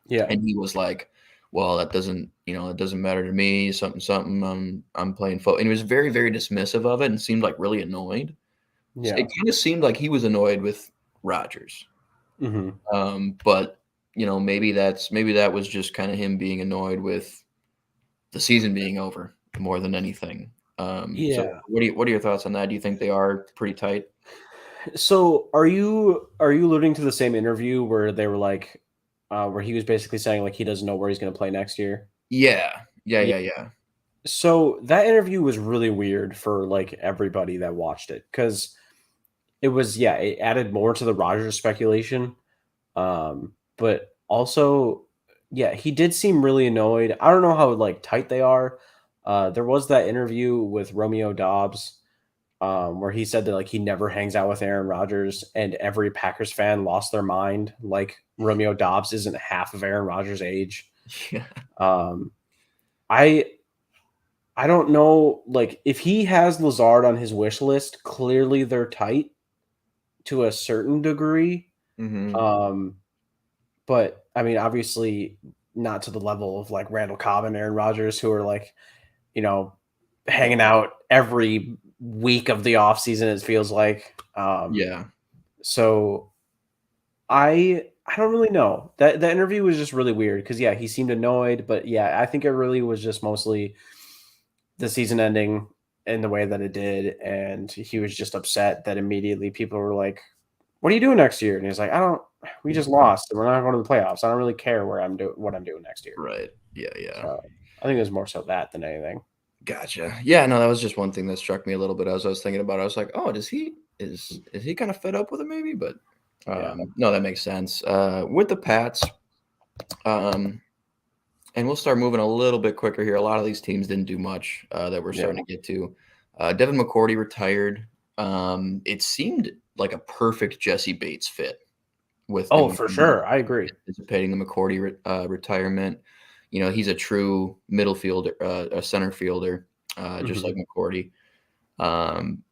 Yeah. and he was like, "Well, it doesn't matter to me. Something, something. I'm playing football." And he was very, very dismissive of it, and seemed like really annoyed. It Yeah. kind of seemed like he was annoyed with Rodgers, Hmm. but maybe that was just kind of him being annoyed with the season being over more than anything. So Yeah. what are your thoughts on that? Do you think they are pretty tight? So are you alluding to the same interview where they were like where he was basically saying like he doesn't know where he's gonna play next year? Yeah. Yeah, Yeah. yeah, yeah. So that interview was really weird for like everybody that watched it because it was it added more to the Rogers speculation. But also he did seem really annoyed. I don't know how like tight they are. There was that interview with Romeo Dobbs where he said that like he never hangs out with Aaron Rodgers, and every Packers fan lost their mind. Like Romeo Dobbs isn't half of Aaron Rodgers' age. Yeah. Um, I I don't know, like, if he has Lazard on his wish list, clearly they're tight to a certain degree. Mhm. Um, but I mean, obviously not to the level of like Randall Cobb and Aaron Rodgers, who are like, you know, hanging Yeah. out every week of the offseason, it feels like. Yeah. So I don't really know. That interview was just really weird because yeah, he seemed annoyed, but yeah, I think it really was just mostly the season ending in the way that it did, and he was just upset that immediately people were like, "What are you doing next year?" And he's like, "I don't. We just lost, and we're not going to the playoffs. I don't really care where I'm doing what I'm doing next year." Right. Yeah, yeah. So I think it was more so that than anything. Gotcha. Yeah, no, that was just one thing that struck me a little bit as I was thinking about it. I was like, "Oh, does he is he kind of fed up with it maybe?" But Yeah. no, that makes sense. With the Pats, um, and we'll start moving a little bit quicker here. A lot of these teams didn't do much that we're Yeah. starting to get to. Devin McCourty retired. It seemed like a perfect Jesse Bates fit with Oh, New for England sure. I agree. anticipating the McCourty retirement. You know, he's a true middle fielder, a center fielder, just Hmm. like McCourty. Um,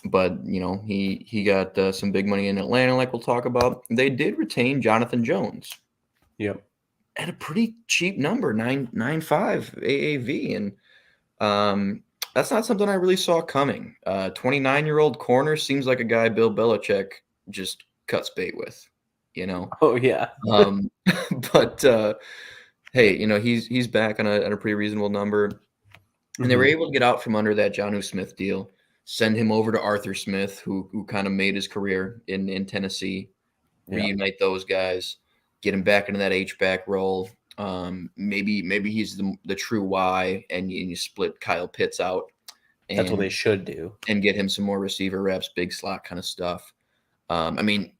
but you know, he got some big money in Atlanta, like we'll talk about. They did retain Jonathan Jones Yep. at a pretty cheap number, 9.95 AAV, and um, that's not something I really saw coming. 29-year-old corner seems like a guy Bill Belichick just cuts bait with, you know. Oh yeah. Um, but hey, you know he's back on a pretty reasonable number, and they were Hmm. able to get out from under that Jonnu Smith deal, send him over to Arthur Smith, who kind of made his career in Tennessee, Yeah. reunite those guys, get him back into that H back role. Maybe he's the true Y, and you split Kyle Pitts out That's what and they should do. get him some more receiver reps, big slot kind of stuff. I mean,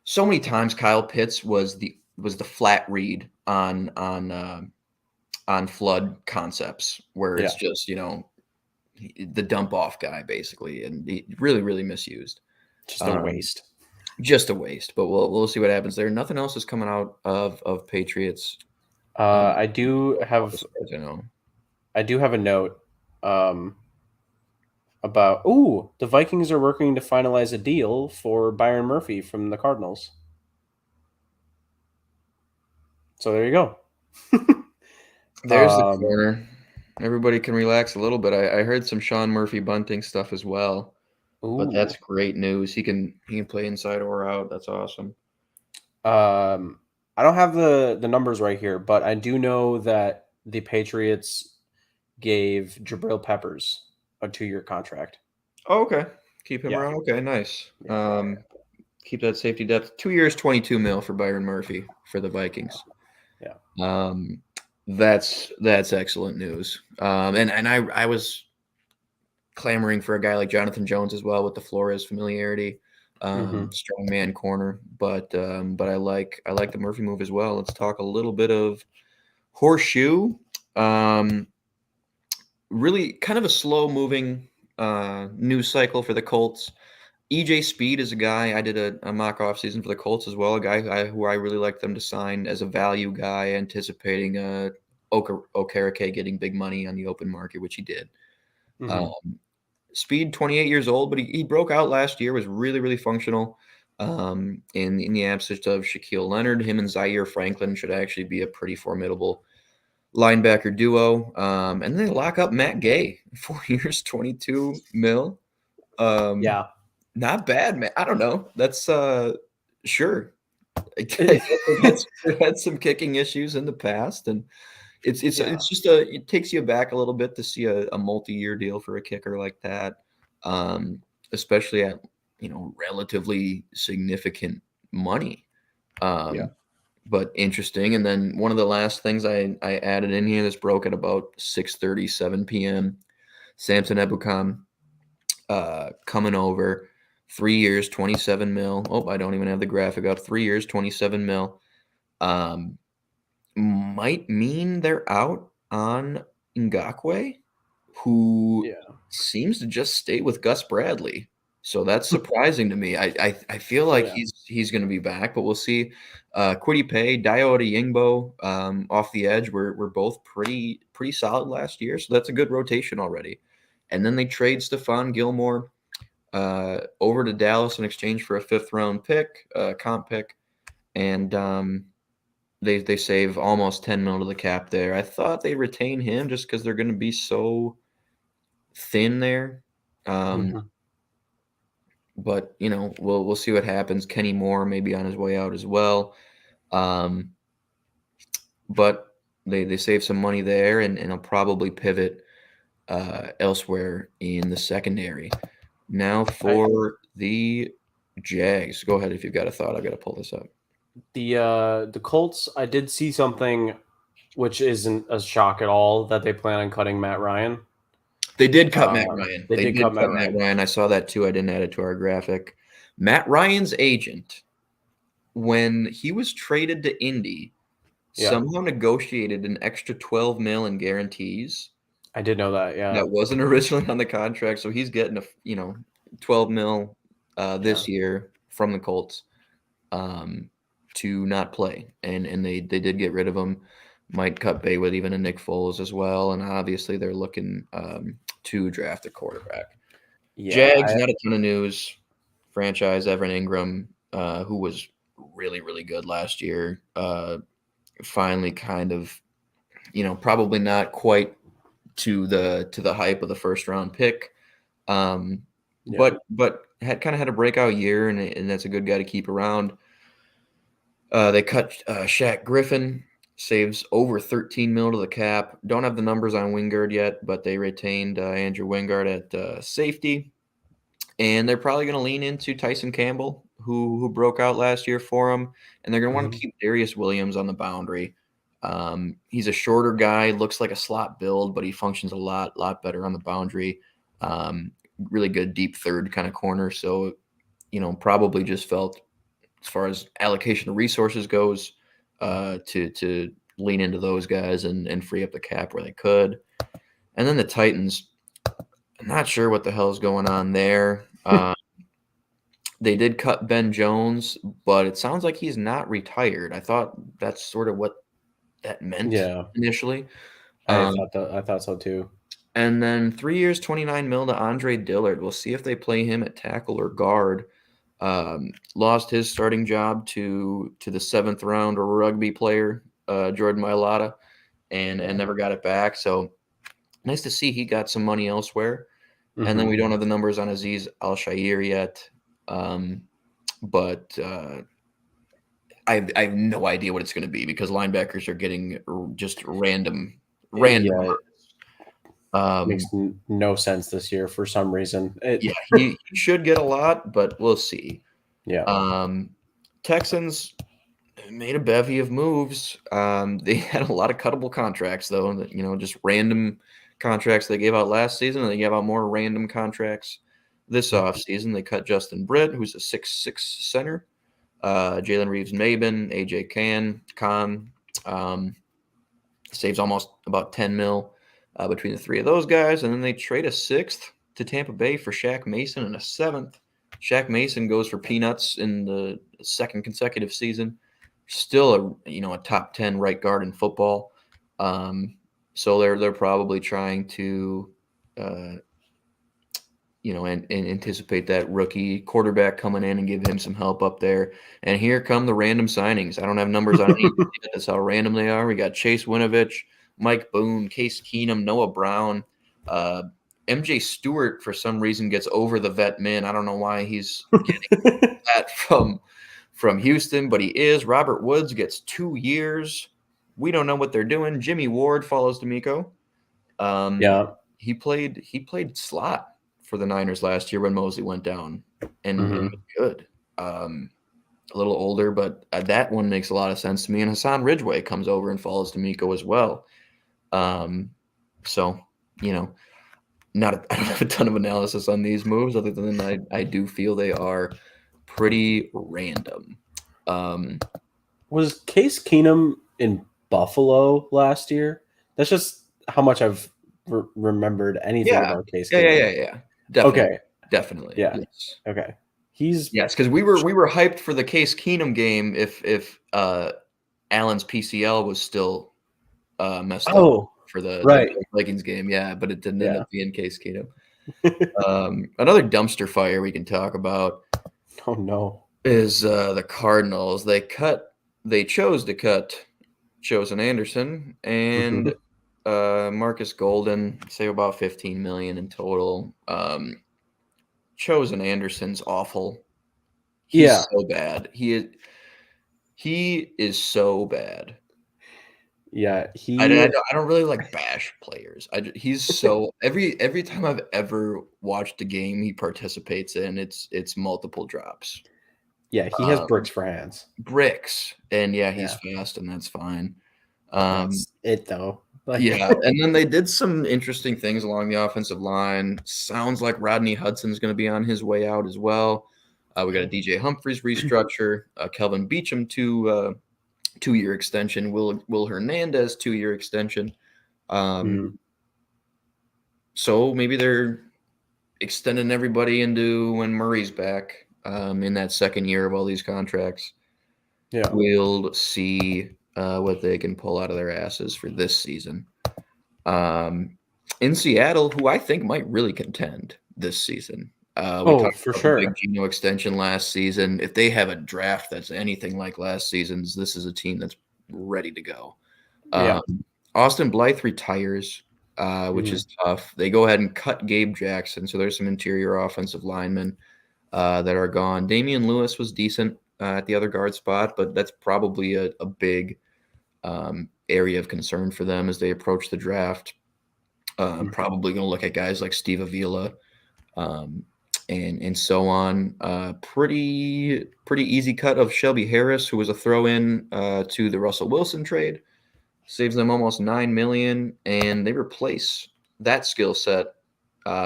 so many times Kyle Pitts was the flat read on flood concepts where Yeah. it's just the dump off guy basically, and he really misused. Just a Um, waste. just a waste, but we'll see what happens there. Nothing else is coming out of Patriots. Uh, I As do have far as I know. I do have a note um, about the Vikings are working to finalize a deal for Byron Murphy from the Cardinals. So there you go. There's the um, corner. Everybody can relax a little bit. I heard some Sean Murphy bunting stuff as well, but ooh. that's great news. He can play inside or out. That's awesome. I don't have the numbers right here, but I do know that the Patriots gave Jabril Peppers a 2-year contract. Oh, okay. Keep him Yeah. around. Okay, nice. Yeah. Yeah. Keep that safety depth. 2 years, 22 mil for Byron Murphy for the Vikings. Yeah. Um, that's excellent news. And I was clamoring for a guy like Jonathan Jones as well with the Flores familiarity, Hmm. strong man corner. But I like the Murphy move as well. Let's talk a little bit of horseshoe. Um, really kind of a slow moving news cycle for the Colts. EJ Speed is a guy I did a mock off season for the Colts as well. A guy who I really like them to sign as a value guy, anticipating Okereke getting big money on the open market, which he did. Hmm. Um, Speed, 28 years old, but he broke out last year. Was really functional. In the absence of Shaquille Leonard, him and Zaire Franklin should actually be a pretty formidable linebacker duo. And then they lock up Matt Gay, 4 years, 22 mil. Um, Yeah. Not bad, man. I don't know. That's sure. I guess they've had some kicking issues in the past, and Yeah. it's just it takes you back a little bit to see a multi-year deal for a kicker like that, um, especially at relatively significant money. Yeah. Um, but interesting. And then one of the last things I added in here, this broke at about 6:37 p.m. Samson Ebukam coming over, 3 years, 27 mil. Oh, I don't even have the graphic up. 3 years, 27 mil. Um, might mean they're out on Ngakwe, who Yeah. seems to just stay with Gus Bradley. So that's surprising to me. I feel like Yeah. he's going to be back, but we'll see. Kwity Paye, Diota Yingbo, off the edge were both pretty solid last year, so that's a good rotation already. And then they trade Stephon Gilmore over to Dallas in exchange for a fifth round pick, comp pick, and they save almost 10 mil to the cap there. I thought they retain him just because they're going to be so thin there. Mhm. But we'll see what happens. Kenny Moore may be on his way out as well. Um, but they save some money there, and I'll probably pivot elsewhere in the secondary. Now I for the Jags. Go ahead if you've got a thought. I've got to pull this up. the Colts, I did see something which isn't a shock at all that they plan on cutting Matt Ryan. They did cut Matt Ryan. They They did did cut Matt cut Matt Ryan. Ryan. I saw that too. I didn't add it to our graphic. Matt Ryan's agent, when he was traded to Indy, Yeah, somehow negotiated an extra 12 mil in guarantees I did know that. Yeah, that wasn't originally on the contract. So he's getting 12 mil yeah, this year from the Colts um, to not play. And they did get rid of him. Might cut bait with even a Nick Foles as well. And obviously they're looking to draft a quarterback. yeah. Jags, not a ton of news. Franchise Evan Ingram, who was really, really good last year, finally kind of, probably not quite to the hype of the first round pick. Um, Yeah. but had kind of had a breakout year, and that's a good guy to keep around. They cut Shaq Griffin, saves over 13 mil to the cap. Don't have the numbers on Wingard yet, but they retained Andrew Wingard at safety, and they're probably going to lean into Tyson Campbell, who broke out last year for them, and they're going to want to Mhm. keep Darius Williams on the boundary. He's a shorter guy, looks like a slot build, but he functions a lot better on the boundary. Really good deep third kind of corner. So, probably just felt as far as allocation of resources goes, to lean into those guys and free up the cap where they could. And then the Titans, I'm not sure what the hell is going on there. They did cut Ben Jones, but it sounds like he's not retired. I thought that's sort of what that meant Yeah, initially. Um, I thought so too. and then 3 years, 29 mil to Andre Dillard. We'll see if they play him at tackle or guard. Lost his starting job to the seventh round rugby player, Jordan Mailata, and Yeah. never got it back. So nice to see he got some money elsewhere. And then Hmm. we don't have the numbers on Aziz Al Shair yet. Um, but I have no idea what it's going to be because linebackers are getting just random Yeah, it amounts. Um, makes no sense this year for some reason. yeah, he should get a lot, but we'll see. Yeah. Um, Texans made a bevy of moves. They had a lot of cuttable contracts, though, that, just random contracts they gave out last season, and they gave out more random contracts this Mhm. offseason. They cut Justin Britt, who's a 6'6" center, Jalen Reeves-Maybin, AJ Khan, saves almost about 10 mil between the three of those guys. And then they trade a sixth to Tampa Bay for Shaq Mason and a seventh. Shaq Mason goes for peanuts in the second consecutive season. Still a top 10 right guard in football. So they're probably trying to uh, and anticipate that rookie quarterback coming in and give him some help up there. And here come the random signings. I don't have numbers on any of these yet. That's how random they are. We got Chase Winovich, Mike Boone, Case Keenum, Noah Brown, uh, MJ Stewart for some reason gets over the vet min. I don't know why he's getting that from Houston, but he is. Robert Woods gets 2 years. We don't know what they're doing. Jimmy Ward follows D'Amico. Um, Yeah. he played slot for the Niners last year when Mosley went down, and was Hmm. good. A little older, but that one makes a lot of sense to me. And Hassan Ridgeway comes over and follows D'Amico as well. Um, so you know, I don't have a ton of analysis on these moves, other than I do feel they are pretty random. Um, Was Case Keenum in Buffalo last year? That's just how much I've remembered anything yeah, about Case yeah, yeah, Keenum. yeah, yeah, definitely. Okay. definitely. Yeah. Yes. Okay. He's Yes, because we were hyped for the Case Keenum game if Allen's PCL was still messed up oh, for the right. Vikings game. Yeah, but it didn't end Yeah. up being Case Keenum. Another dumpster fire we can talk about Oh no. is the Cardinals. They chose to cut Chosen Anderson and Mhm. Marcus Golden, say about 15 million in total. Chosen Anderson's awful. He's Yeah. so bad. He is so bad. Yeah. I, I, He don't, I don't really like bash players. He's so every time I've ever watched a game he participates in, it's multiple drops, yeah, he has um, bricks for hands. bricks, and yeah, he's Yeah. fast, and that's fine. Um, That's it though. Like yeah, and then they did some interesting things along the offensive line. Sounds like Rodney Hudson's going to be on his way out as well. We got a DJ Humphries restructure, Kelvin Beachum 2-year extension, Will Hernandez 2-year extension. Mhm. So maybe they're extending everybody into when Murray's back in that second year of all these contracts. Yeah. We'll see what they can pull out of their asses for this season. In Seattle, who I think might really contend this season. We Oh, talked for about the big sure. Geno extension last season. If they have a draft that's anything like last season's, this is a team that's ready to go. Yeah. Um, Austin Blythe retires, which Mhm. is tough. They go ahead and cut Gabe Jackson, so there's some interior offensive linemen that are gone. Damian Lewis was decent at the other guard spot, but that's probably a big area of concern for them as they approach the draft. Mhm. Probably going to look at guys like Steve Avila um, and so on. Pretty easy cut of Shelby Harris, who was a throw in to the Russell Wilson trade. Saves them almost $9 million, and they replace that skill set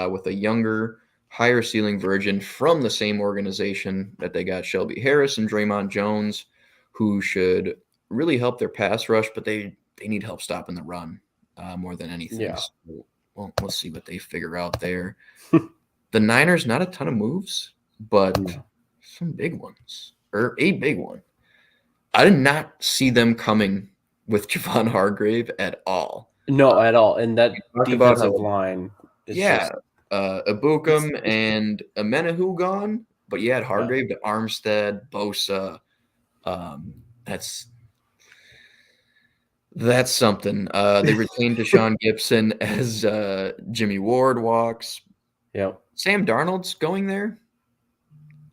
with a younger, higher ceiling version from the same organization that they got Shelby Harris and Draymond Jones, who should really help their pass rush, but they need help stopping the run more than anything. Yeah. So we'll see what they figure out there. The Niners, not a ton of moves, but No. some big ones, or a big one. I did not see them coming with Javon Hargrave at all. No, at all. And We that talked about defensive how, line is yeah, just it's Ibukum and Amenahu gone, but you had yeah. Hargrave to Armstead, Bosa. Um, that's that's something. They retained Deshaun Gibson as Jimmy Ward walks. Yep. Sam Darnold's going there.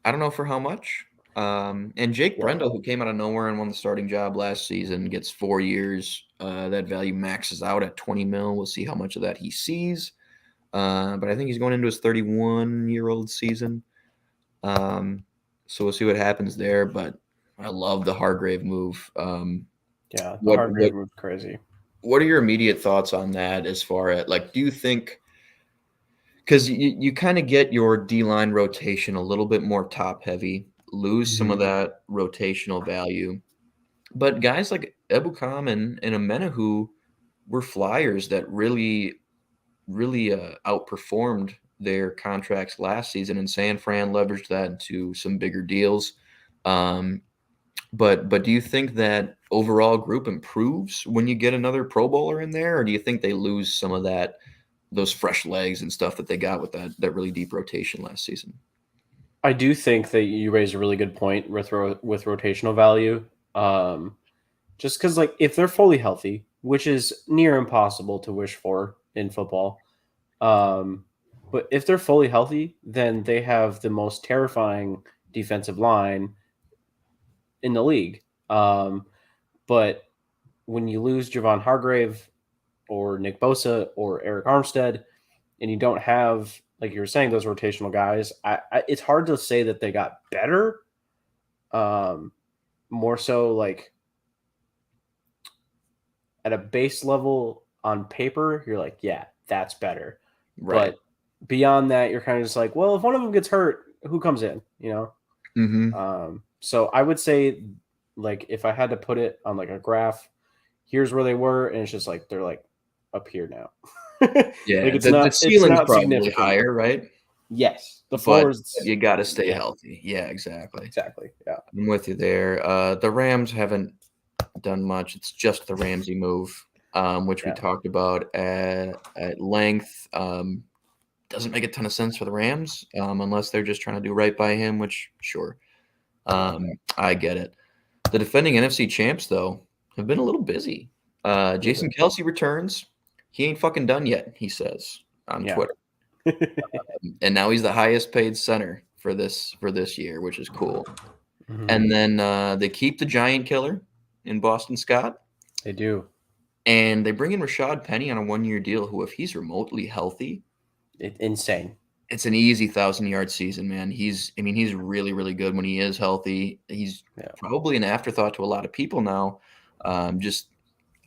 I don't know for how much. And Jake Yep. Brendel, who came out of nowhere and won the starting job last season, gets 4 years. That value maxes out at 20 mil. We'll see how much of that he sees. But I think he's going into his 31-year-old season. So we'll see what happens there. But I love the Hargrave move. Yeah. The What what Hargrave was crazy. what are your immediate thoughts on that? As far as like, do you think? Because you kind of get your D line rotation a little bit more top heavy, lose some of Mhm. that rotational value. But guys like Ebukam and Amenahu were flyers that really outperformed their contracts last season, and San Fran leveraged that into some bigger deals. Um, but do you think that overall group improves when you get another Pro Bowler in there, or do you think they lose some of those fresh legs and stuff that they got with that really deep rotation last season? I do think that you raised a really good point with with rotational value. Just because, like, if they're fully healthy, which is near impossible to wish for in football, um, but if they're fully healthy, then they have the most terrifying defensive line in the league. But when you lose Javon Hargrave or Nick Bosa or Eric Armstead, and you don't have, like you were saying, those rotational guys, it's hard to say that they got better. Um, More so, like at a base level on paper, you're like, yeah, that's better. Right. But beyond that, you're kind of just like, well, if one of them gets hurt, who comes in? Hmm. So I would say, like, if I had to put it on like a graph, here's where they were, and it's just like they're like up here now. Like Yeah. it's The not ceiling's probably significant. higher, right? Yes, the floor but is you got to stay yeah, healthy. Yeah, exactly. exactly. Yeah, I'm with you there. The Rams haven't done much. It's just the Ramsey move, which we yeah, talked about at length. Doesn't make a ton of sense for the Rams unless they're just trying to do right by him, which sure, I get it. The defending NFC champs though have been a little busy. Jason mhm, Kelsey returns. He ain't fucking done yet, he says on yeah. Twitter, and now he's the highest paid center for this year, which is cool. Mhm. And then they keep the giant killer in Boston Scott, They do. and they bring in Rashad Penny on a 1 year deal. Who, if he's remotely healthy, Insane. it's an easy 1,000 yard season, man. I mean, he's really, really good when he is healthy. He's Yeah, probably an afterthought to a lot of people now, just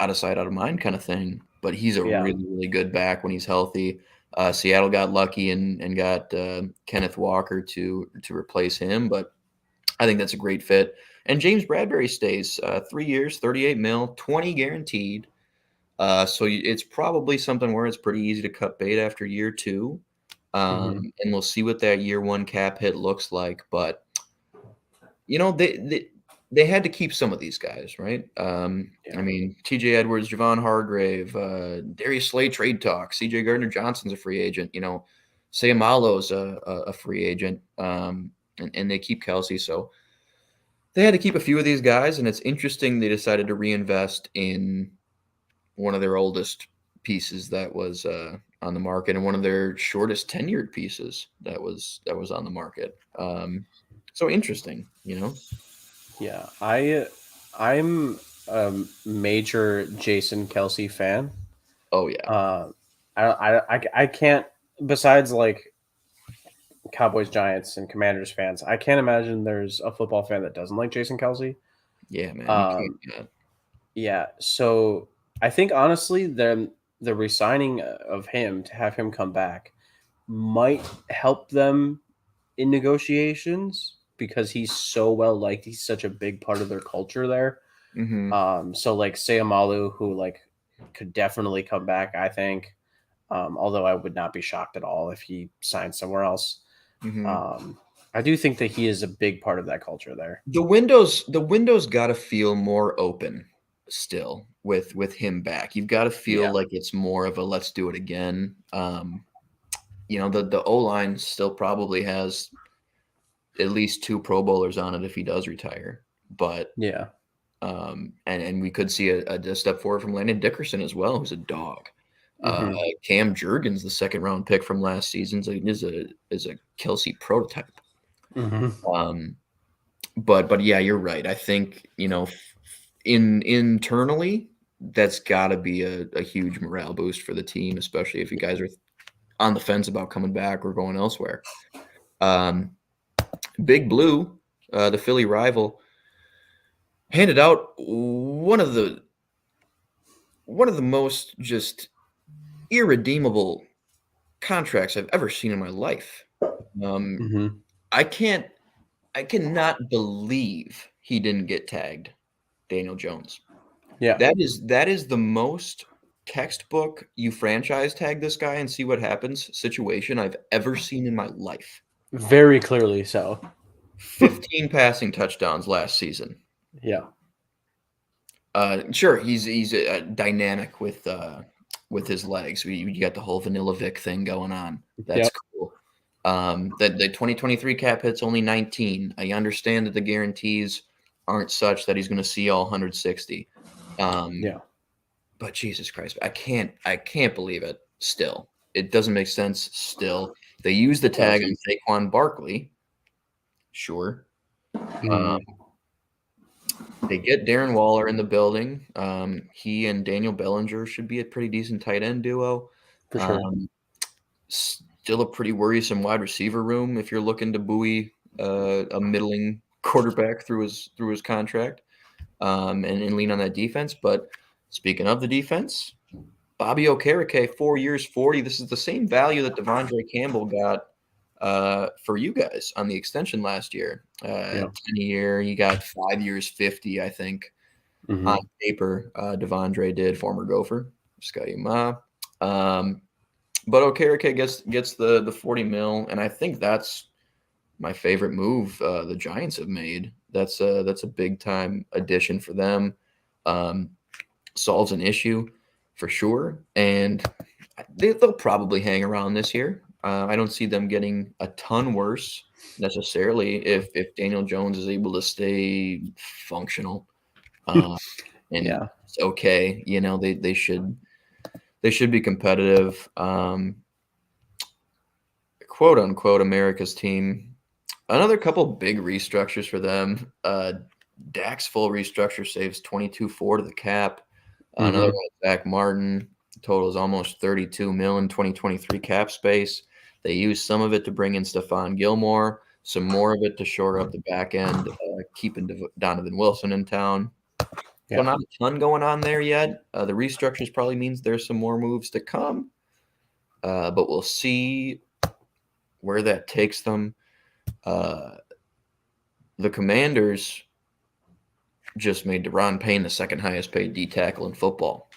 out of sight, out of mind kind of thing. But he's a yeah. really, really good back when he's healthy. Seattle got lucky and got Kenneth Walker to replace him, but I think that's a great fit. And James Bradbury stays 3 years, 38 mil, 20 guaranteed. So it's probably something where it's pretty easy to cut bait after year two. Mhm. And we'll see what that year one cap hit looks like. But they had to keep some of these guys, right? I Yeah. mean, T.J. Edwards, Javon Hargrave, Darius Slay trade talk, C.J. Gardner Johnson's a free agent. Sayamalo's a free agent, and they keep Kelsey. So they had to keep a few of these guys, and it's interesting they decided to reinvest in one of their oldest pieces that was on the market and one of their shortest tenured pieces that was on the market. So interesting, you know. Yeah. I'm a major Jason Kelsey fan. Oh yeah, Uh, I can't. Besides, like, Cowboys, Giants, and Commanders fans, I can't imagine there's a football fan that doesn't like Jason Kelsey. yeah, man, you can't. Um, yeah. So I think honestly, the resigning of him to have him come back might help them in negotiations because he's so well liked. He's such a big part of their culture there. Mm-hmm, So like Sayamalu, who like could definitely come back, I think. Although I would not be shocked at all if he signed somewhere else. mm-hmm. Um, I do think that he is a big part of that culture there. The windows got to feel more open still with him back. You've got to feel Yeah. like it's more of a let's do it again. The O line still probably has at least two Pro Bowlers on it if he does retire, but Yeah. and we could see a step forward from Landon Dickerson as well, who's a dog. Uh, Hmm. Cam Jurgens, the second round pick from last season, is a Kelsey prototype. Hmm. Um, but yeah, you're right. I think internally that's got to be a huge morale boost for the team, especially if you guys are on the fence about coming back or going elsewhere. Um, Big Blue, the Philly rival, handed out one of the most just irredeemable contracts I've ever seen in my life. Um, Hmm. I can't, I cannot believe he didn't get tagged, Daniel Jones. Yeah. That is the most textbook you franchise tag this guy and see what happens situation I've ever seen in my life. Very clearly so. 15 passing touchdowns last season. Yeah. Sure, he's dynamic with his legs. You got the whole Vanilla Vic thing going on. That's Yep. cool. The 2023 cap hit's only 19. I understand that the guarantees aren't such that he's going to see all 160. Um, Yeah. but Jesus Christ, I can't believe it. Still, it doesn't make sense. Still, they use the It tag on doesn't. Saquon Barkley. Sure. Um, Mhm. They get Darren Waller in the building. He and Daniel Bellinger should be a pretty decent tight end duo. For sure. Um, Still a pretty worrisome wide receiver room if you're looking to buoy a middling quarterback through his contract, and lean on that defense. But speaking of the defense, Bobby Okereke, 4 years, 40. This is the same value that Devondre Campbell got for you guys on the extension last year. Yeah. 10 a year. You got 5 years, 50, I think, on Hmm. paper. Devondre did, former Gopher. Scotty Ma. Um, But Okereke gets the 40 mil, and I think that's my favorite move the Giants have made. That's a big time addition for them. Um, Solves an issue for sure, and they'll probably hang around this year. I don't see them getting a ton worse necessarily if Daniel Jones is able to stay functional and Yeah. it's okay. They should be competitive. Quote unquote America's team. Another couple big restructures for them. Dak's full restructure saves 22.4 to the cap. Another Mhm. one, Zach Martin, total is almost 32 mil in 2023 cap space. They used some of it to bring in Stephon Gilmore, some more of it to shore up the back end, keeping Donovan Wilson in town. So Yeah. not a ton going on there yet. The restructures probably means there's some more moves to come, but we'll see where that takes them. Uh, the Commanders just made Deron Payne the second highest paid D tackle in football.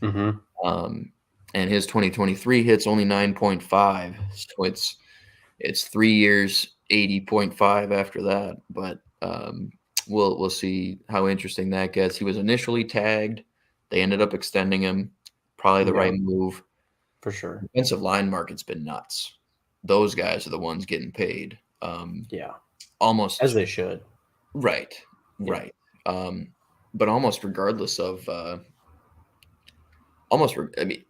Mhm. Um, and his 2023 hits only 9.5. So it's 3 years, 80.5 after that. But we'll see how interesting that gets. He was initially tagged. They ended up extending him. Probably the Yeah, right move. for sure. Defensive line market's been nuts. Those guys are the ones getting paid. Yeah. As Almost they should. right, Yeah. right. Um, but almost regardless of I mean,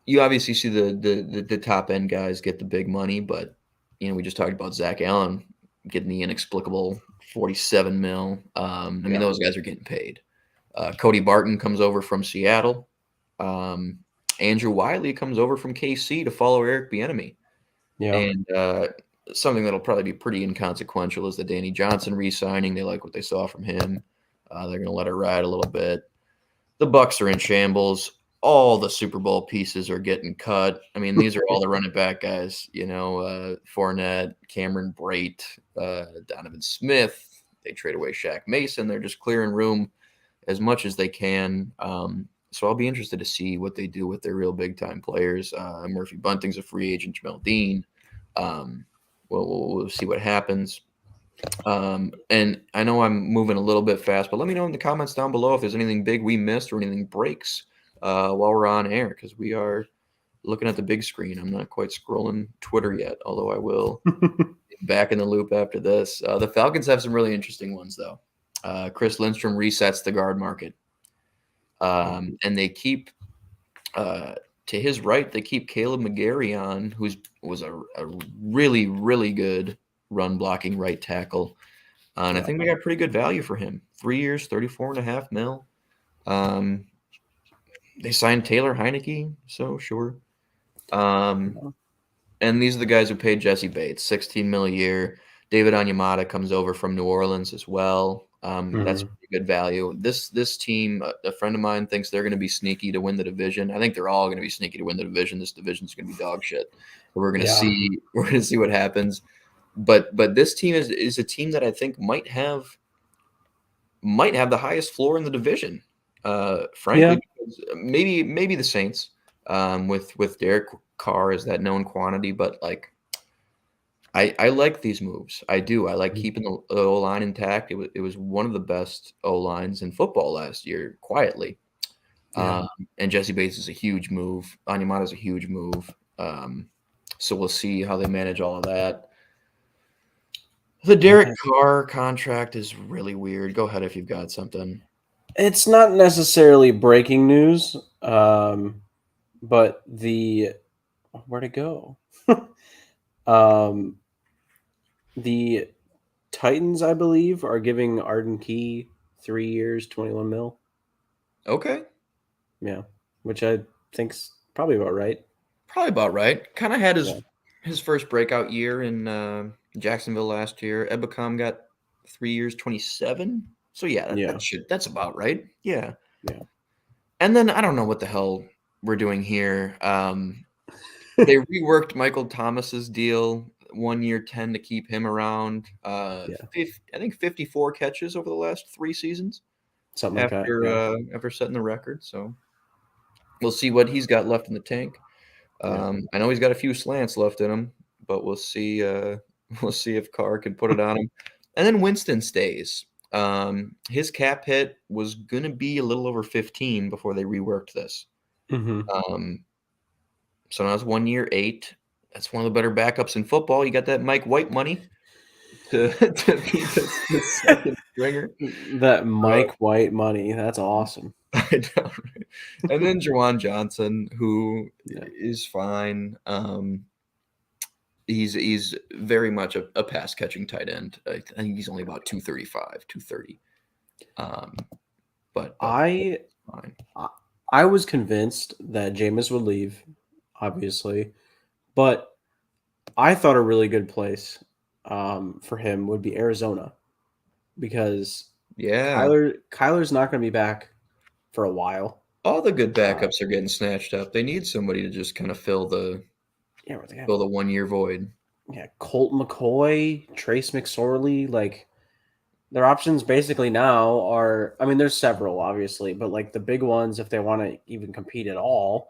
you obviously see the top end guys get the big money, but we just talked about Zach Allen getting the inexplicable 47 mil. I mean, Yeah. those guys are getting paid. Cody Barton comes over from Seattle. Um, Andrew Wiley comes over from KC to follow Eric Bieniemy. Yeah. And something that'll probably be pretty inconsequential is the Danny Johnson re-signing. They like what they saw from him. They're going to let it ride a little bit. The Bucks are in shambles. All the Super Bowl pieces are getting cut. I mean, these are all the running back guys. Fournette, Cameron Brate, Donovan Smith. They trade away Shaq Mason. They're just clearing room as much as they can. So I'll be interested to see what they do with their real big time players. Murphy Bunting's a free agent. Jamel Dean. Um, we'll see what happens. And I know I'm moving a little bit fast, but let me know in the comments down below if there's anything big we missed or anything breaks while we're on air, because we are looking at the big screen. I'm not quite scrolling Twitter yet, although I will be back in the loop after this. The Falcons have some really interesting ones, though. Chris Lindstrom resets the guard market, and they keep to his right. They keep Caleb McGarry on, was a really really good run blocking right tackle. And I Yeah. think they got pretty good value for him. 3 years, 34.5 mil. Um, they signed Taylor Heineke, so sure. Um, Yeah. and these are the guys who paid Jesse Bates, 16 mil a year. David Onyemata comes over from New Orleans as well. That's Mhm. pretty good value. This team, a friend of mine thinks they're going to be sneaky to win the division. I think they're all going to be sneaky to win the division. This division's going to be dog shit. We're going to Yeah. see. We're going to see what happens. But this team is a team that I think might have the highest floor in the division. Yeah. Frankly, because maybe the Saints with Derek Carr as that known quantity, but like I like these moves. I do. I like Mhm. keeping the O line intact. It was one of the best O lines in football last year, quietly. Yeah. Um, and Jesse Bates is a huge move. Onyemata is a huge move. So we'll see how they manage all of that. The Derek Yeah. Carr contract is really weird. Go ahead if you've got something. It's not necessarily breaking news, but the where'd it go? um, the Titans, I believe, are giving Arden Key 3 years, 21 mil. Okay. Yeah, which I think's probably about right. Probably about right. Kind of had Yeah. his first breakout year in Jacksonville last year. Ebicom got 3 years, 27. So yeah, Yeah. that's about right. Yeah. Yeah. And then I don't know what the hell we're doing here. They reworked Michael Thomas's deal 1 year 10 to keep him around. Yeah. I think 54 catches over the last 3 seasons Something like that. Yeah. after setting the record. So we'll see what he's got left in the tank. Yeah. I know he's got a few slants left in him, but we'll see. We'll see if Carr can put it on him. And then Winston stays. His cap hit was going to be a little over 15 before they reworked this. Mhm. Um, so now it's 1 year, 8. That's one of the better backups in football. You got that Mike White money to to be the second stringer. That Uh, Mike White money, that's awesome. I know, right? And then Jawan Johnson, who Yeah. is fine. He's very much a pass catching tight end. I think he's only about 235, 230. Um, but I fine. I I was convinced that Jameis would leave, obviously, but I thought a really good place for him would be Arizona because Yeah, Kyler's not going to be back for a while. all the good Uh, backups are getting snatched up. They need somebody to just kind of yeah, they have fill the 1 year void. Colt McCoy, Trace McSorley, like their options basically now are. I mean, there's several obviously, but like the big ones, if they want to even compete at all,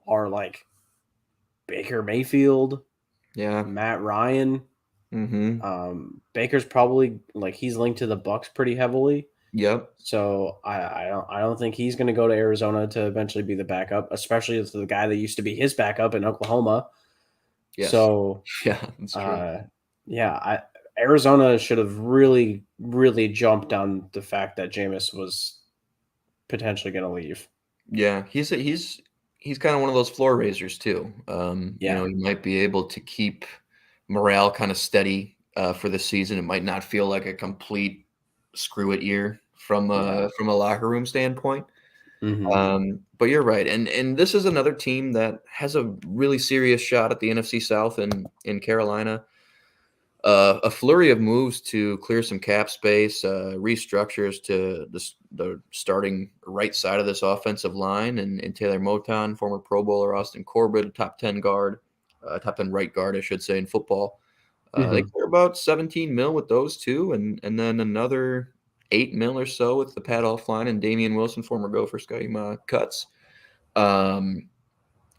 are like Baker Mayfield, Yeah. Matt Ryan. Mm-hmm. Baker's probably like he's linked to the Bucks pretty heavily. Yep. So I don't think he's going to go to Arizona to eventually be the backup, especially as the guy that used to be his backup in Oklahoma. Yes. So Yeah, that's true. uh, yeah, Arizona should have really jumped on the fact that Jameis was potentially going to leave. Yeah, he's kind of one of those floor raisers too. Yeah, He might be able to keep morale kind of steady for the season. It might not feel like a complete screw it year yeah, from a locker room standpoint. hmm But you're right, and this is another team that has a really serious shot at the NFC South in Carolina. A flurry of moves to clear some cap space, restructures to the starting right side of this offensive line, and Taylor Moton, former Pro Bowler Austin Corbett, top 10 guard, top 10 right guard, I should say, in football. They hmm clear about 17 mil with those two, and then another 8 mil or so with the Pat Elflein and Damian Wilson, former Gopher Scheme cuts. Um,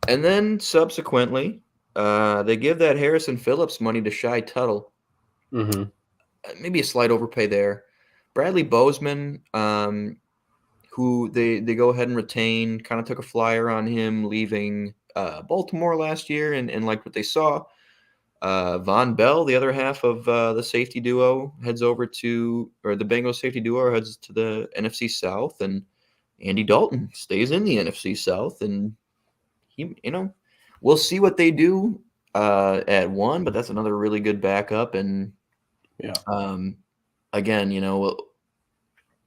and then subsequently, they give that Harrison Phillips money to Shy Tuttle. hmm Maybe a slight overpay there. Bradley Bozeman, who they go ahead and retain, kind of took a flyer on him leaving Baltimore last year and liked what they saw. Von Bell, the other half of the safety duo, or the Bengals safety duo heads to the NFC South, and Andy Dalton stays in the NFC South, and we'll see what they do at one, but that's another really good backup, and yeah, um, again,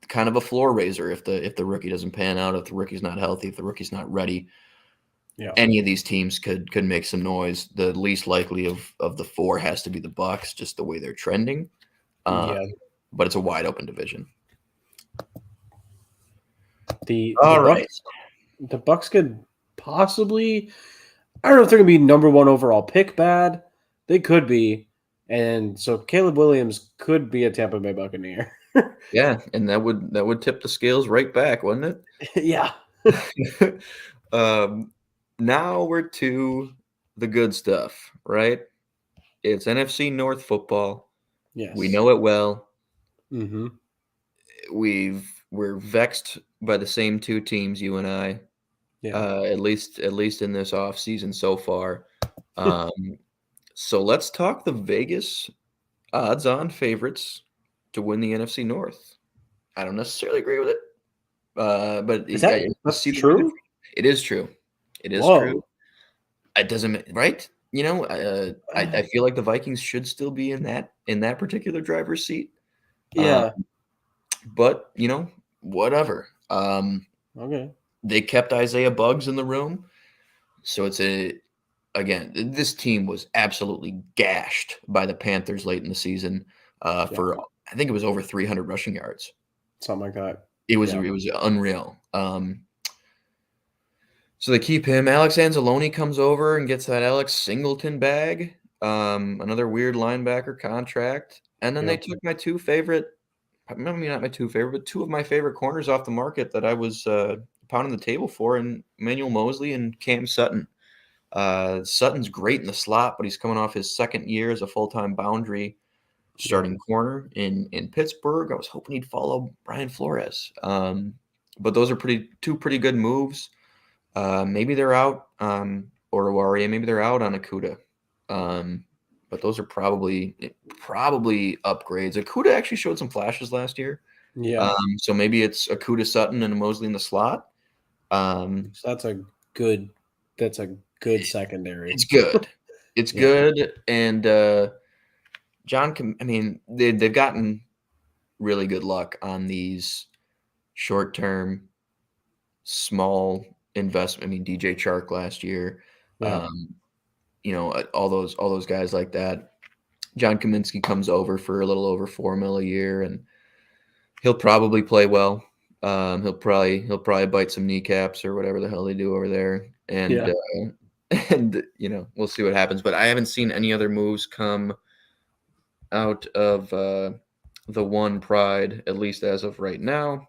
kind of a floor raiser if the rookie doesn't pan out, if the rookie's not healthy, if the rookie's not ready. yeah, Any of these teams could make some noise. The least likely of the four has to be the Bucks, just the way they're trending. Uh, yeah. but it's a wide open division. The All right. Bucks could possibly. I don't know if they're gonna be number one overall pick bad. They could be, and so Caleb Williams could be a Tampa Bay Buccaneer. Yeah, and that would tip the scales right back, wouldn't Yeah. it? Now we're to the good stuff, right? It's NFC North football. We Yes. know it well. Mm-hmm. We're vexed by the same two teams, you and I, Yeah. at least in this off season so far. Um, so let's talk the Vegas odds-on favorites to win the NFC North. I don't necessarily agree with it, but Is I that's see the benefit. true? It is true. It is true. Whoa. It doesn't right. I feel like the Vikings should still be in that particular driver's seat. Uh, Yeah. but whatever. Okay. They kept Isaiah Buggs in the room, so again, this team was absolutely gashed by the Panthers late in the season Yeah. for I think it was over 300 rushing yards. Something like that. It was Yeah. it was unreal. So they keep him. Alex Anzalone comes over and gets that Alex Singleton bag, another weird linebacker contract, and then they Yeah. took my two favorite. Maybe not my two favorite, but two of my favorite corners off the market that I was pounding the table for, and Emmanuel Mosley and Cam Sutton. Sutton's great in the slot, but he's coming off his second year as a full-time boundary Yep. starting corner in Pittsburgh. I was hoping he'd follow Brian Flores. But those are two pretty good moves. Maybe they're out or Awaria, maybe they're out on Akuda. But those are probably upgrades. Akuda actually showed some flashes last year. Yeah. So maybe it's Akuda, Sutton, and Mosley in the slot. So that's a good secondary. It's good. It's Yeah. good, and I mean, they've gotten really good luck on these short-term, small investment. I mean, DJ Chark last year, Yeah. um, all those guys like that. John Kaminsky comes over for a little over $4 million a year, and he'll probably play well. He'll probably bite some kneecaps or whatever the hell they do over there, and Yeah. and we'll see what happens. But I haven't seen any other moves come out of the one pride, at least as of right now.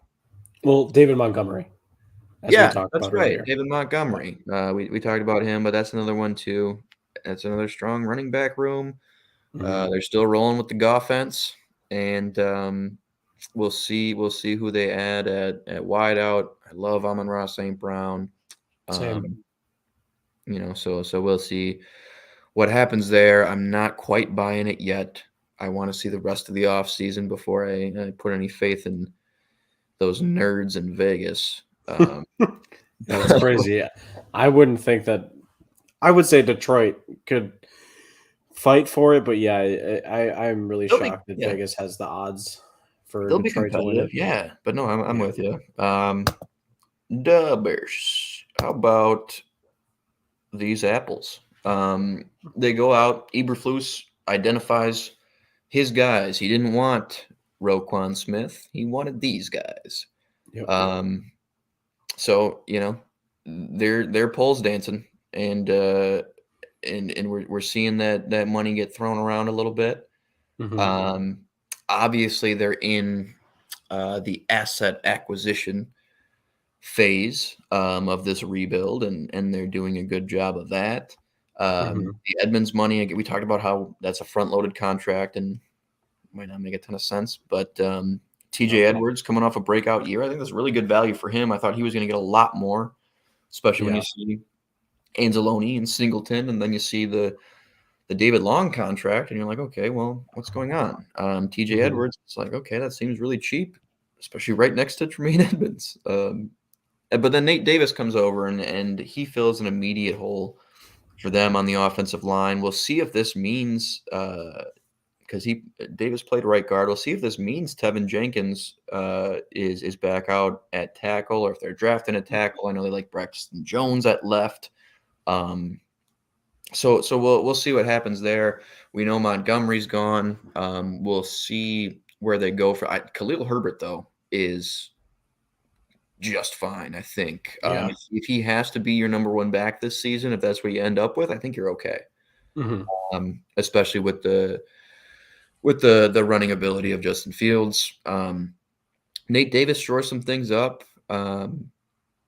Well, David Montgomery, as we Yeah, talked that's about right, earlier. David Yeah. Montgomery. We talked about him, but that's another one too. That's another strong running back room. Mhm. They're still rolling with the offense, and we'll see who they add at wideout. I love Amon-Ra St. Brown. Same. Um, so we'll see what happens there. I'm not quite buying it yet. I want to see the rest of the offseason before I put any faith in those nerds in Vegas. That's crazy. Yeah. I wouldn't think that. I would say Detroit could fight for it, but yeah, I'm really They'll be shocked that yeah, Vegas has the odds for they'll be Detroit to win competitive. it. Yeah, but no, I'm Yeah. with you. The Bears. How about these apples? They go out. Eberflus identifies his guys. He didn't want Roquan Smith. He wanted these guys. Yep. Um, so they're poles dancing, and we're seeing that money get thrown around a little bit. Hmm. Um, Obviously, they're in the asset acquisition phase of this rebuild, and they're doing a good job of that. Hmm. The Edmonds money, we talked about how that's a front-loaded contract and might not make a ton of sense, but TJ No. Edwards coming off a breakout year, I think that's really good value for him. I thought he was going to get a lot more, especially when Yeah. you see Anzalone and Singleton, and then you see the David Long contract, and you're like, okay, well, what's going on? TJ Hmm. Edwards, it's like, okay, that seems really cheap, especially right next to Tremaine Edmonds. But then Nate Davis comes over, and he fills an immediate hole for them on the offensive line. We'll see if this means because Davis played right guard. We'll see if this means Tevin Jenkins is back out at tackle, or if they're drafting a tackle. I know they like Braxton Jones at left. So we'll see what happens there. We know Montgomery's gone. We'll see where they go for Khalil Herbert though is just fine. I think Yeah. if he has to be your number one back this season, if that's what you end up with, I think you're okay. Hmm. Especially with the running ability of Justin Fields. Nate Davis shores some things up.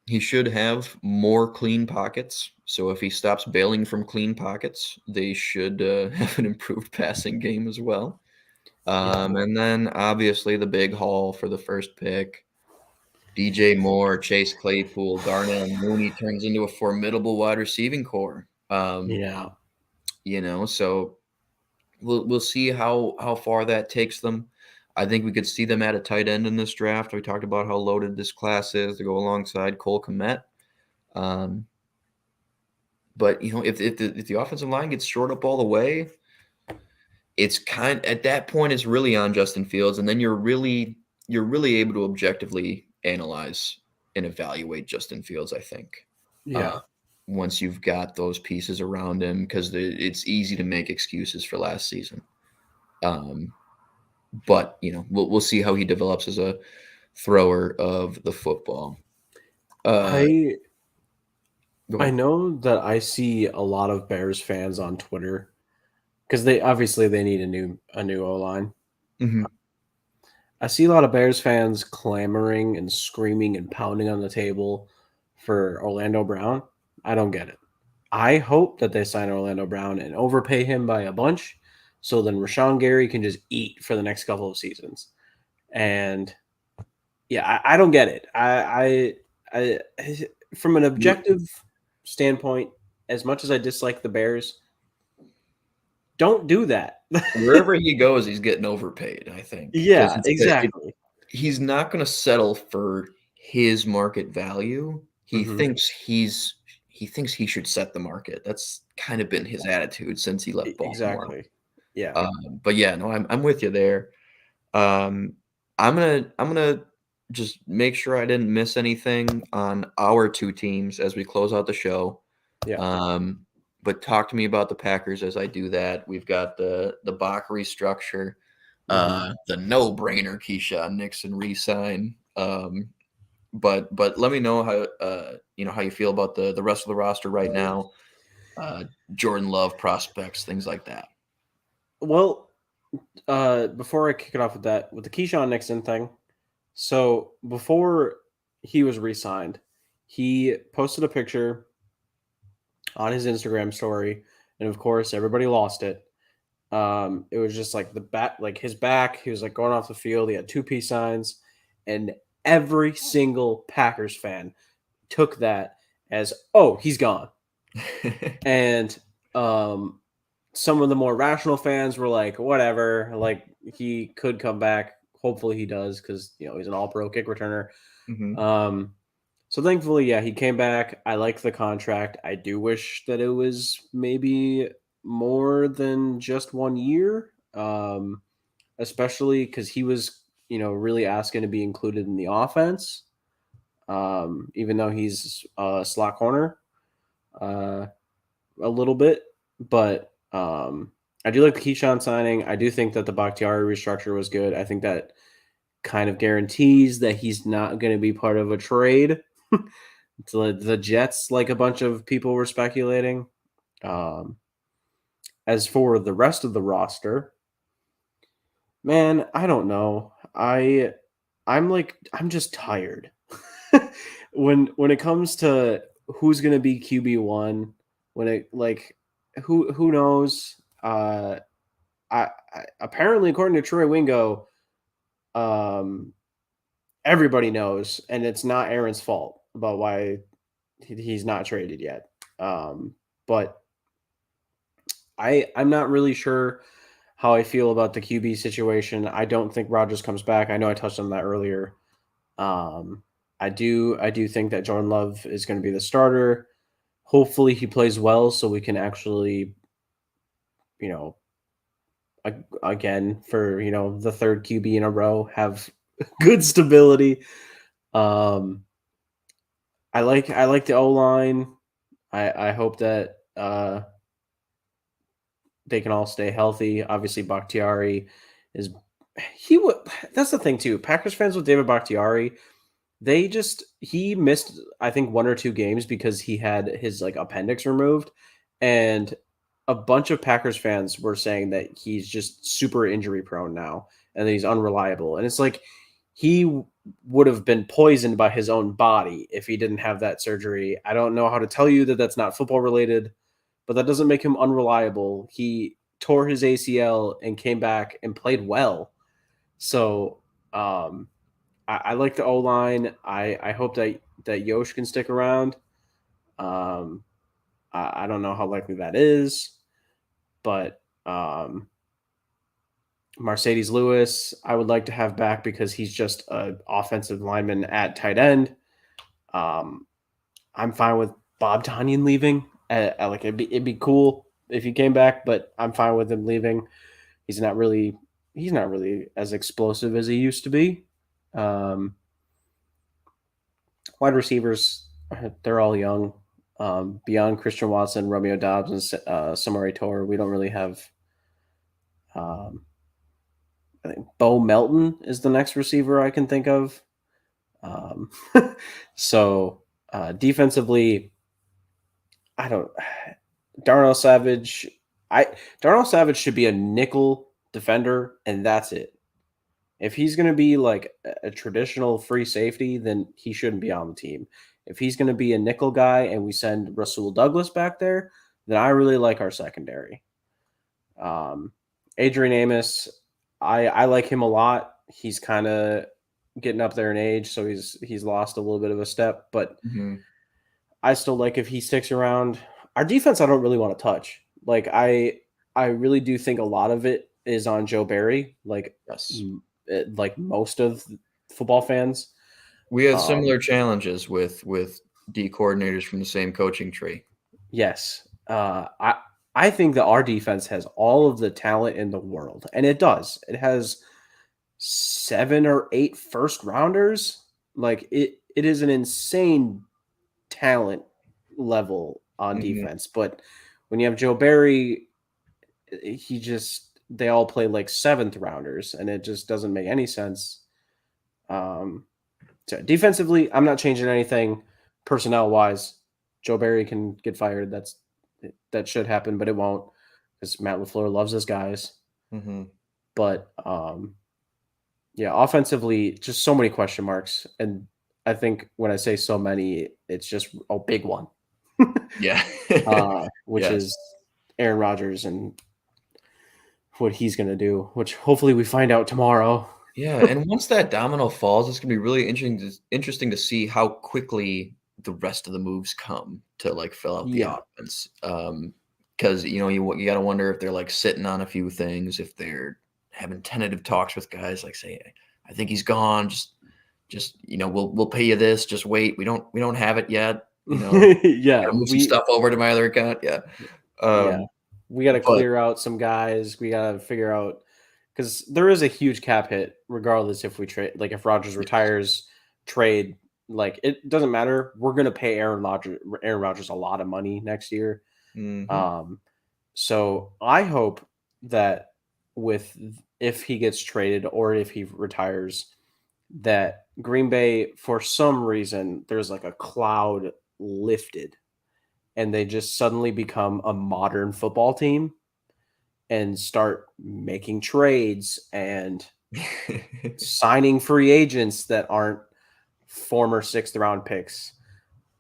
He should have more clean pockets. So if he stops bailing from clean pockets, they should have an improved passing game as well. Yeah. And then obviously the big haul for the first pick. DJ Moore, Chase Claypool, Darnell Mooney turns into a formidable wide receiving core. Yeah. So we'll see how far that takes them. I think we could see them at a tight end in this draft. We talked about how loaded this class is to go alongside Cole Kmet. Um, but if the offensive line gets short up all the way, it's at that point it's really on Justin Fields, and then you're really able to objectively analyze and evaluate Justin Fields. I think uh, Yeah. once you've got those pieces around him, because it's easy to make excuses for last season. But we'll see how he develops as a thrower of the football. Uh, I Go I ahead. know that I see a lot of Bears fans on Twitter because they need a new O line. Mhm. I see a lot of Bears fans clamoring and screaming and pounding on the table for Orlando Brown. I don't get it. I hope that they sign Orlando Brown and overpay him by a bunch, so then Rashawn Gary can just eat for the next couple of seasons. And yeah, I don't get it. From an objective standpoint, as much as I dislike the Bears, don't do that. Wherever he goes, he's getting overpaid, I think, because Yeah, exactly. he's not gonna settle for his market value. Hmm. He thinks he should set the market. That's kind of been his attitude since he left Baltimore. Exactly. Yeah. But yeah, no, I'm with you there. Um, I'm gonna just make sure I didn't miss anything on our 2 teams as we close out the show. Yeah. Um, but talk to me about the Packers as I do that. We've got the Bach restructure, Hmm. the no-brainer Keyshawn Nixon re-sign. But let me know how how you feel about the rest of the roster right now. Uh, Jordan Love prospects, things like that. Well, before I kick it off with that, with the Keyshawn Nixon thing, so before he was re-signed, he posted a picture on his Instagram story, and of course, everybody lost it. It was just like the back, like his back. He was like going off the field. He had two peace signs, and every single Packers fan took that as, "Oh, he's gone." And um, some of the more rational fans were like, "Whatever, like he could come back. Hopefully, he does because he's an All-Pro kick returner." Mhm. Um, so thankfully, yeah, he came back. I like the contract. I do wish that it was maybe more than just 1 year, especially because he was, really asking to be included in the offense, even though he's a slot corner uh, a little bit. But I do like the Keyshawn signing. I do think that the Bakhtiari restructure was good. I think that kind of guarantees that he's not going to be part of a trade. The Jets, like a bunch of people were speculating. Um, as for the rest of the roster, man, I don't know. I'm just tired. When it comes to who's gonna be QB1, when it like who knows? Apparently according to Troy Wingo, um, everybody knows, and it's not Aaron's fault about why he's not traded yet. But I'm not really sure how I feel about the QB situation. I don't think Rodgers comes back. I know I touched on that earlier. Um, I do think that Jordan Love is going to be the starter. Hopefully he plays well so we can actually, you know, again for, the third QB in a row have good stability. Um, I like the O-line. I hope that they can all stay healthy. Obviously, Bakhtiari is he would. That's the thing too. Packers fans with David Bakhtiari, he missed I think 1 or 2 games because he had his like appendix removed, and a bunch of Packers fans were saying that he's just super injury prone now and that he's unreliable. And it's like he would have been poisoned by his own body if he didn't have that surgery. I don't know how to tell you that that's not football related, but that doesn't make him unreliable. He tore his ACL and came back and played well. So I like the O line. I hope that Yosh can stick around. Um, I don't know how likely that is, but Mercedes Lewis, I would like to have back because he's just an offensive lineman at tight end. Um, I'm fine with Bob Tanyan leaving. Like it'd be cool if he came back, but I'm fine with him leaving. He's not really as explosive as he used to be. Um, Wide receivers, they're all young. Beyond Christian Watson, Romeo Dobbs, and Samari Torre, we don't really have. Um, I think Bo Melton is the next receiver I can think of. Um, so defensively, I don't. Darnell Savage, I Darnell Savage should be a nickel defender, and that's it. If he's going to be like a traditional free safety, then he shouldn't be on the team. If he's going to be a nickel guy and we send Rasul Douglas back there, then I really like our secondary. Um, Adrian Amos, I like him a lot. He's kind of getting up there in age, so he's lost a little bit of a step, but Mhm. I still like if he sticks around. Our defense, I don't really want to touch. Like I really do think a lot of it is on Joe Barry. Yes. Like most of football fans. We had Um, similar challenges with D coordinators from the same coaching tree. yes, I think that our defense has all of the talent in the world, and it does. It has 7 or 8 first rounders. Like it is an insane talent level on Mhm. defense. But when you have Joe Barry, they all play like seventh rounders, and it just doesn't make any sense. Um, so defensively, I'm not changing anything personnel wise. Joe Barry can get fired. That should happen, but it won't because Matt LaFleur loves his guys. Mhm. But yeah, offensively, just so many question marks, and I think when I say so many, it's just a big one, Yeah. which Yes. is Aaron Rodgers and what he's going to do, which hopefully we find out tomorrow. Yeah, and once that domino falls, it's gonna be really interesting to see how quickly the rest of the moves come to, like, fill out the Yeah. offense. Because you gotta wonder if they're, like, sitting on a few things, if they're having tentative talks with guys, like, say, "I think he's gone, we'll pay you this, just wait. We don't have it yet, Yeah, gotta move some stuff over to my other account." Yeah. yeah. Um, We got to but clear out some guys. We got to figure out because there is a huge cap hit, regardless if we trade. Like if Rogers yes. retires, trade. Like it doesn't matter. We're gonna pay Aaron Rodgers a lot of money next year. Mhm. Um, so I hope that with if he gets traded or if he retires, that Green Bay for some reason there's like a cloud lifted and they just suddenly become a modern football team and start making trades and signing free agents that aren't former sixth round picks.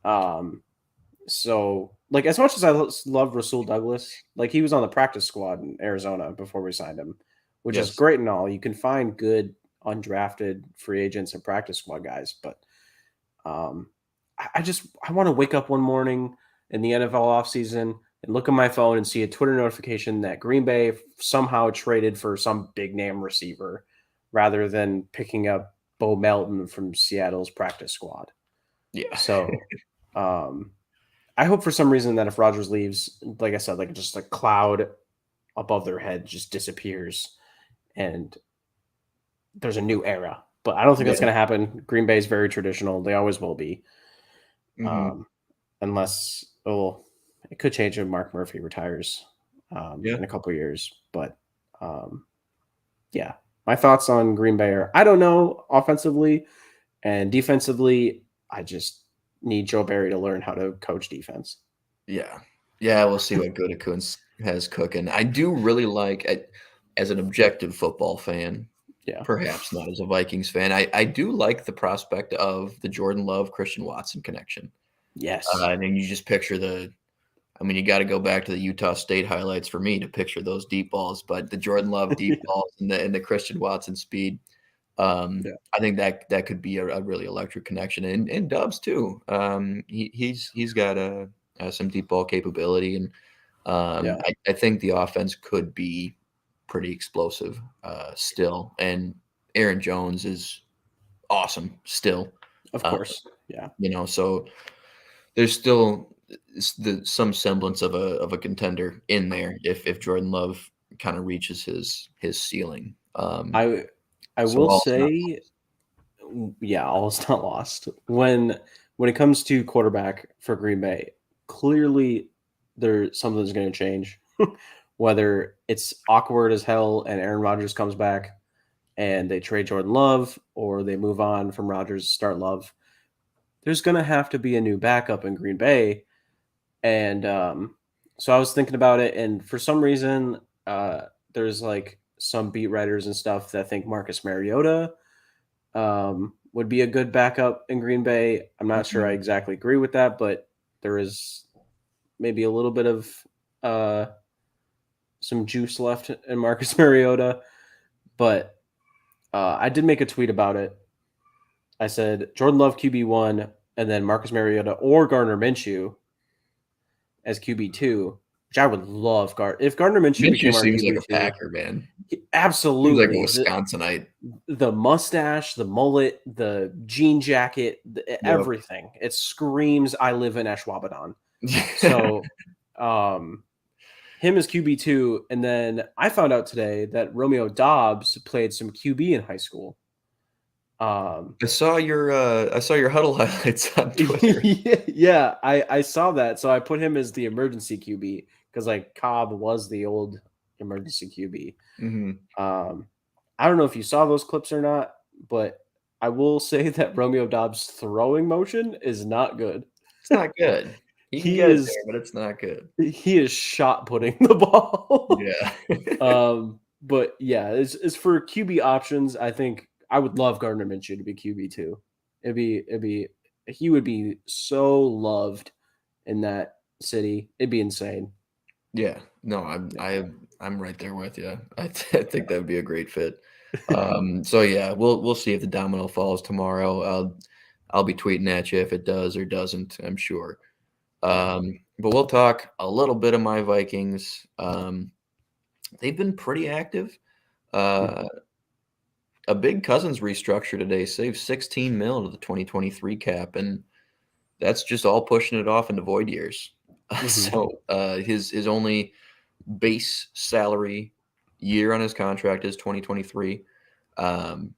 Um, so, like, as much as I love Rasul Douglas, like, he was on the practice squad in Arizona before we signed him, which is Yes. great and all. You can find good undrafted free agents and practice squad guys, but um, I want to wake up one morning in the NFL offseason and look at my phone and see a Twitter notification that Green Bay somehow traded for some big name receiver rather than picking up Bo Melton from Seattle's practice squad. Yeah. So um, I hope for some reason that if Rodgers leaves, like I said, like just a cloud above their head just disappears and there's a new era. But I don't think that's Yeah. going to happen. Green Bay is very traditional. They always will be. Mhm. Um, unless it could change when Mark Murphy retires Yeah. in a couple of years. But um, yeah, my thoughts on Green Bay are I don't know offensively and defensively. I just need Joe Barry to learn how to coach defense. Yeah. Yeah, we'll see what Gutekunst has cooking. I do really like as an objective football fan, Yeah. perhaps not as a Vikings fan, I do like the prospect of the Jordan Love, Christian Watson connection. Yes. And then you just picture you gotta go back to the Utah State highlights for me to picture those deep balls, but the Jordan Love deep Yeah. balls and the Christian Watson speed, I think that could be a really electric connection, and Dubs too. He's got some deep ball capability, and Yeah. I think the offense could be pretty explosive still. And Aaron Jones is awesome still. Of Uh, course. Yeah. so there's still some semblance of a contender in there if Jordan Love kind of reaches his ceiling. I I So will all is not say yeah, all is not lost. When it comes to quarterback for Green Bay, clearly something's going to change. Whether it's awkward as hell and Aaron Rodgers comes back and they trade Jordan Love or they move on from Rodgers, start Love, there's going to have to be a new backup in Green Bay. And so I was thinking about it, and for some reason, there's like some beat writers and stuff that think Marcus Mariota would be a good backup in Green Bay. I'm not sure I Mhm. exactly agree with that, but there is maybe a little bit of uh, some juice left in Marcus Mariota. But I did make a tweet about it. I said Jordan Love QB1 and then Marcus Mariota or Gardner Minshew as QB2, which I would love. If Gardner Minshew Minshew became our seems like a QB2, Packer, man. Seems like a absolutely. Wisconsinite. The mustache, the mullet, the jean jacket, Yep. everything. It screams I live in Ashwaubenon. So um him as QB2, and then I found out today that Romeo Dobbs played some QB in high school. Um I saw your huddle highlights on Twitter. yeah, I saw that. So I put him as the emergency QB because like Cobb was the old emergency QB. Mhm. Um, I don't know if you saw those clips or not, but I will say that Romeo Dobbs' throwing motion is not good. It's not good. He can He get it is there, but it's not good. he is shot putting the ball. Yeah. But yeah, as for QB options, I think I would love Gardner Minshew to be QB2. It'd be he would be so loved in that city. It'd be insane. Yeah. No, I'm right there with you. I think that would be a great fit. So yeah, we'll see if the domino falls tomorrow. I'll be tweeting at you if it does or doesn't, I'm sure. Yeah. But we'll talk a little bit of my Vikings. They've been pretty active. Uh, Mhm. a big Cousins restructure today saved 16 mil to the 2023 cap, and that's just all pushing it off into void years. Mhm. So his only base salary year on his contract is 2023. Um,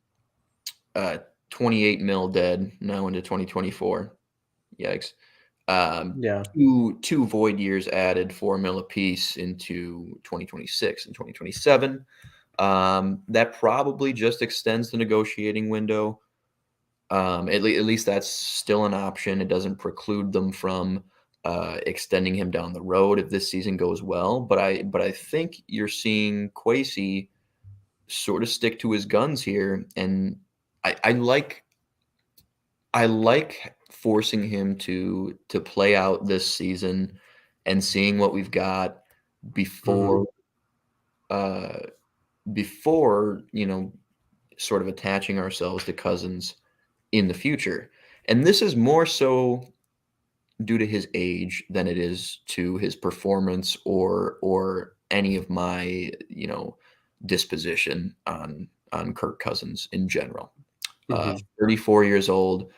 28 mil dead now into 2024. Yikes. Um, Yeah. two void years added, 4 mil apiece into 2026 and 2027. That probably just extends the negotiating window. At least that's still an option. It doesn't preclude them from extending him down the road if this season goes well. But I think you're seeing Kwesi sort of stick to his guns here, and I like forcing him to play out this season and seeing what we've got Mhm. before uh, before sort of attaching ourselves to Cousins in the future. And this is more so due to his age than it is to his performance or any of my disposition on Kirk Cousins in general. Mhm. 34 years old.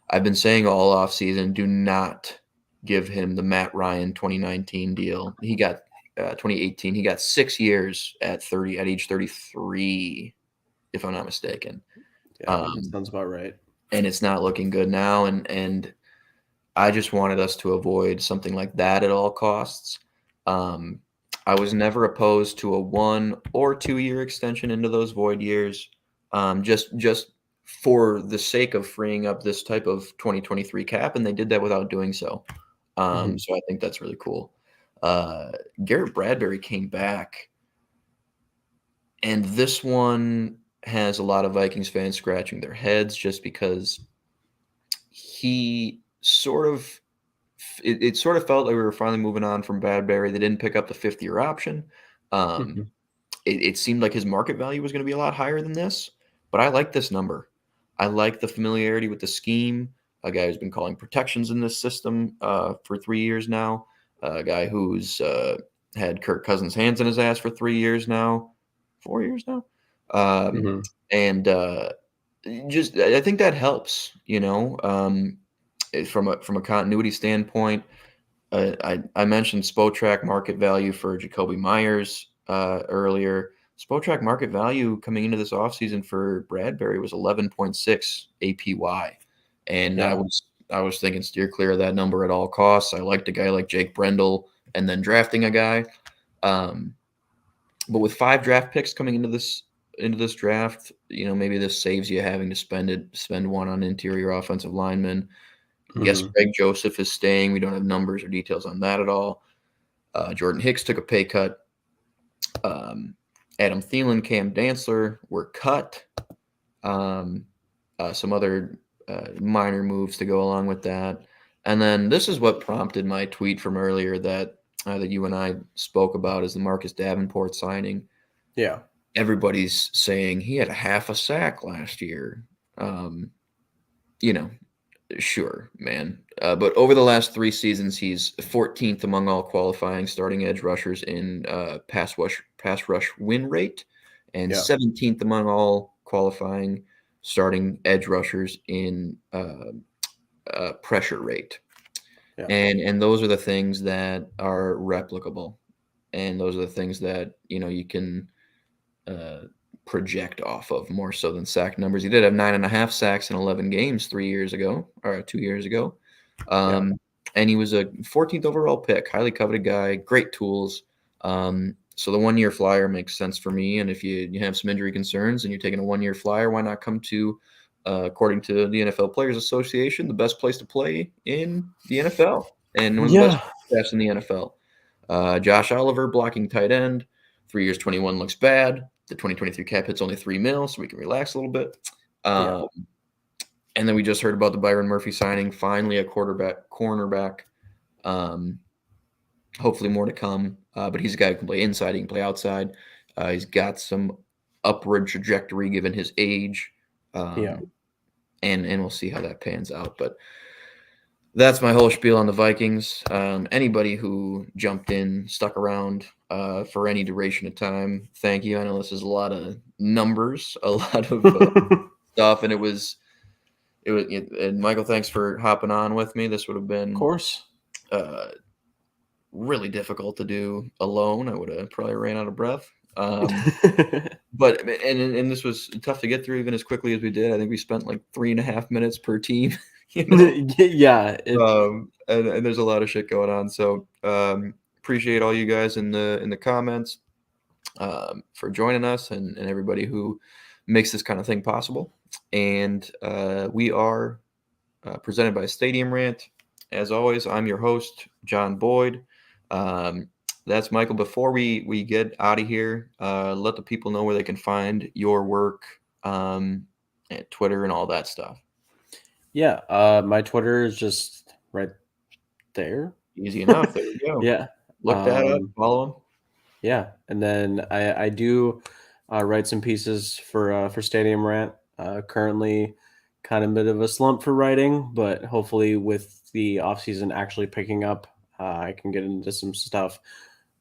I've been saying all off season, do not give him the Matt Ryan 2019 deal. He got 2018. He got 6 years at age 33, if I'm not mistaken. Yeah, that Um, sounds about right. and it's not looking good now. And I just wanted us to avoid something like that at all costs. Um, I was never opposed to a 1 or 2 year extension into those void years, just for the sake of freeing up this type of 2023 cap, and they did that without doing so. Mhm. So I think that's really cool. Uh, Garrett Bradbury came back, and this one has a lot of Vikings fans scratching their heads just because he sort of it sort of felt like we were finally moving on from Bradbury. They didn't pick up the fifth-year option. Um, Mhm. it seemed like his market value was going to be a lot higher than this, but I like this number. I like the familiarity with the scheme. A guy who's been calling protections in this system for 3 years now. A guy who's had Kirk Cousins' hands in his ass for 3 years now, 4 years now, um, Mhm. and just I think that helps. From a continuity standpoint. I mentioned Spotrac market value for Jacoby Myers earlier. Spotrac market value coming into this offseason for Bradbury was 11.6 APY. And I Yeah. was I was thinking steer clear of that number at all costs. I liked a guy like Jake Brendel and then drafting a guy. Um, but with 5 draft picks coming into this draft, maybe this saves you having to spend one on interior offensive linemen. Yes, Mhm. Greg Joseph is staying. We don't have numbers or details on that at all. Jordan Hicks took a pay cut. Um, Adam Thielen, Cam Dantzler were cut. Um, some other minor moves to go along with that. And then this is what prompted my tweet from earlier that you and I spoke about, is the Marcus Davenport signing. Yeah. Everybody's saying he had a half a sack last year. Um, you know, sure, man. But over the last 3 seasons, he's 14th among all qualifying starting edge rushers in pass rush win rate, and Yeah. 17th among all qualifying starting edge rushers in pressure rate. Yeah. And those are the things that are replicable, and those are the things that you can uh, project off of more so than sack numbers. He did have 9.5 sacks in 11 games 3 years ago, or 2 years ago. Yeah. And he was a 14th overall pick, highly coveted guy, great tools. So the 1 year flyer makes sense for me. And if you have some injury concerns and you're taking a 1 year flyer, why not come to, according to the NFL Players Association, the best place to play in the NFL and one of the best Yeah. staffs in the NFL. Josh Oliver, blocking tight end, 3 years, 21 looks bad. The 2023 cap hits only $3 million, so we can relax a little bit. Yeah. And then we just heard about the Byron Murphy signing, finally a cornerback. Hopefully more to come. But he's a guy who can play inside, he can play outside. He's got some upward trajectory given his age. Yeah. And we'll see how that pans out. But that's my whole spiel on the Vikings. Anybody who jumped in, stuck around for any duration of time, thank you. I know this is a lot of numbers, a lot of stuff, and and Michael, thanks for hopping on with me. This would have Of been course. really difficult to do alone. I would have probably ran out of breath. But and this was tough to get through even as quickly as we did. I think we spent like 3.5 minutes per team. Yeah. And there's a lot of shit going on. So appreciate all you guys in the comments for joining us, and everybody who makes this kind of thing possible. And we are presented by Stadium Rant. As always, I'm your host, John Boyd. That's Michael. Before we get out of here, let the people know where they can find your work, and Twitter and all that stuff. Yeah. My Twitter is just right there. Easy enough. There we go. Yeah. Look that up. Follow them. Yeah. And then I do write some pieces for Stadium Rant. Currently, kind of a bit of a slump for writing, but hopefully with the off season actually picking up, I can get into some stuff.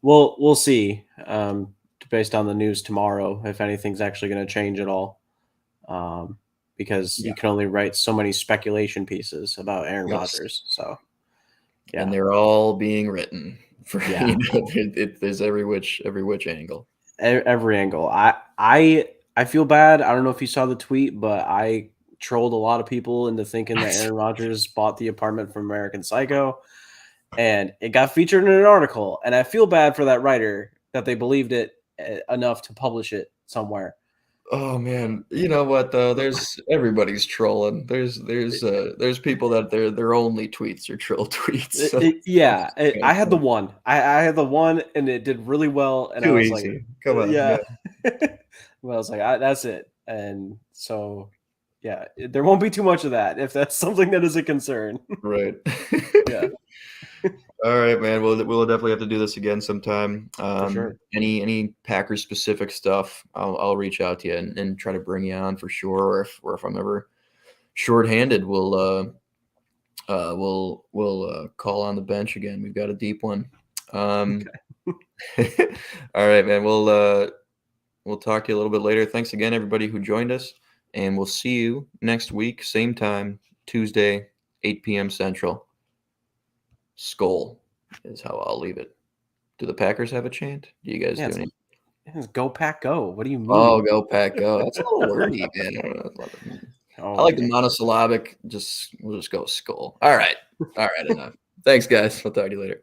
We'll see. Based on the news tomorrow, if anything's actually going to change at all. Because you can only write so many speculation pieces about Aaron Rodgers. So, yeah. And they're all being written for there's every which angle. Every angle. I feel bad. I don't know if you saw the tweet, but I trolled a lot of people into thinking that Aaron Rodgers bought the apartment from American Psycho, and it got featured in an article. And I feel bad for that writer that they believed it enough to publish it somewhere. Oh man, you know what though? Everybody's trolling. There's people that their only tweets are troll tweets. So I had the one. I had the one, and it did really well. And too I was easy. like, Come on, yeah. Well, I was like, that's it. And so, yeah, there won't be too much of that if that's something that is a concern. Right. Yeah. All right, man. We'll definitely have to do this again sometime. For sure. Any Packers specific stuff, I'll reach out to you and try to bring you on for sure. Or if I'm ever shorthanded, we'll call on the bench again. We've got a deep one. Okay. All right, man. We'll talk to you a little bit later. Thanks again, everybody who joined us, and we'll see you next week, same time, Tuesday, 8 p.m. Central. Skol is how I'll leave it. Do the Packers have a chant? Do you guys do any? Go Pack Go. What do you mean? Oh, go Pack Go. That's a little wordy, man. I like the monosyllabic. We'll just go Skol. All right. Enough. Thanks, guys. I'll talk to you later.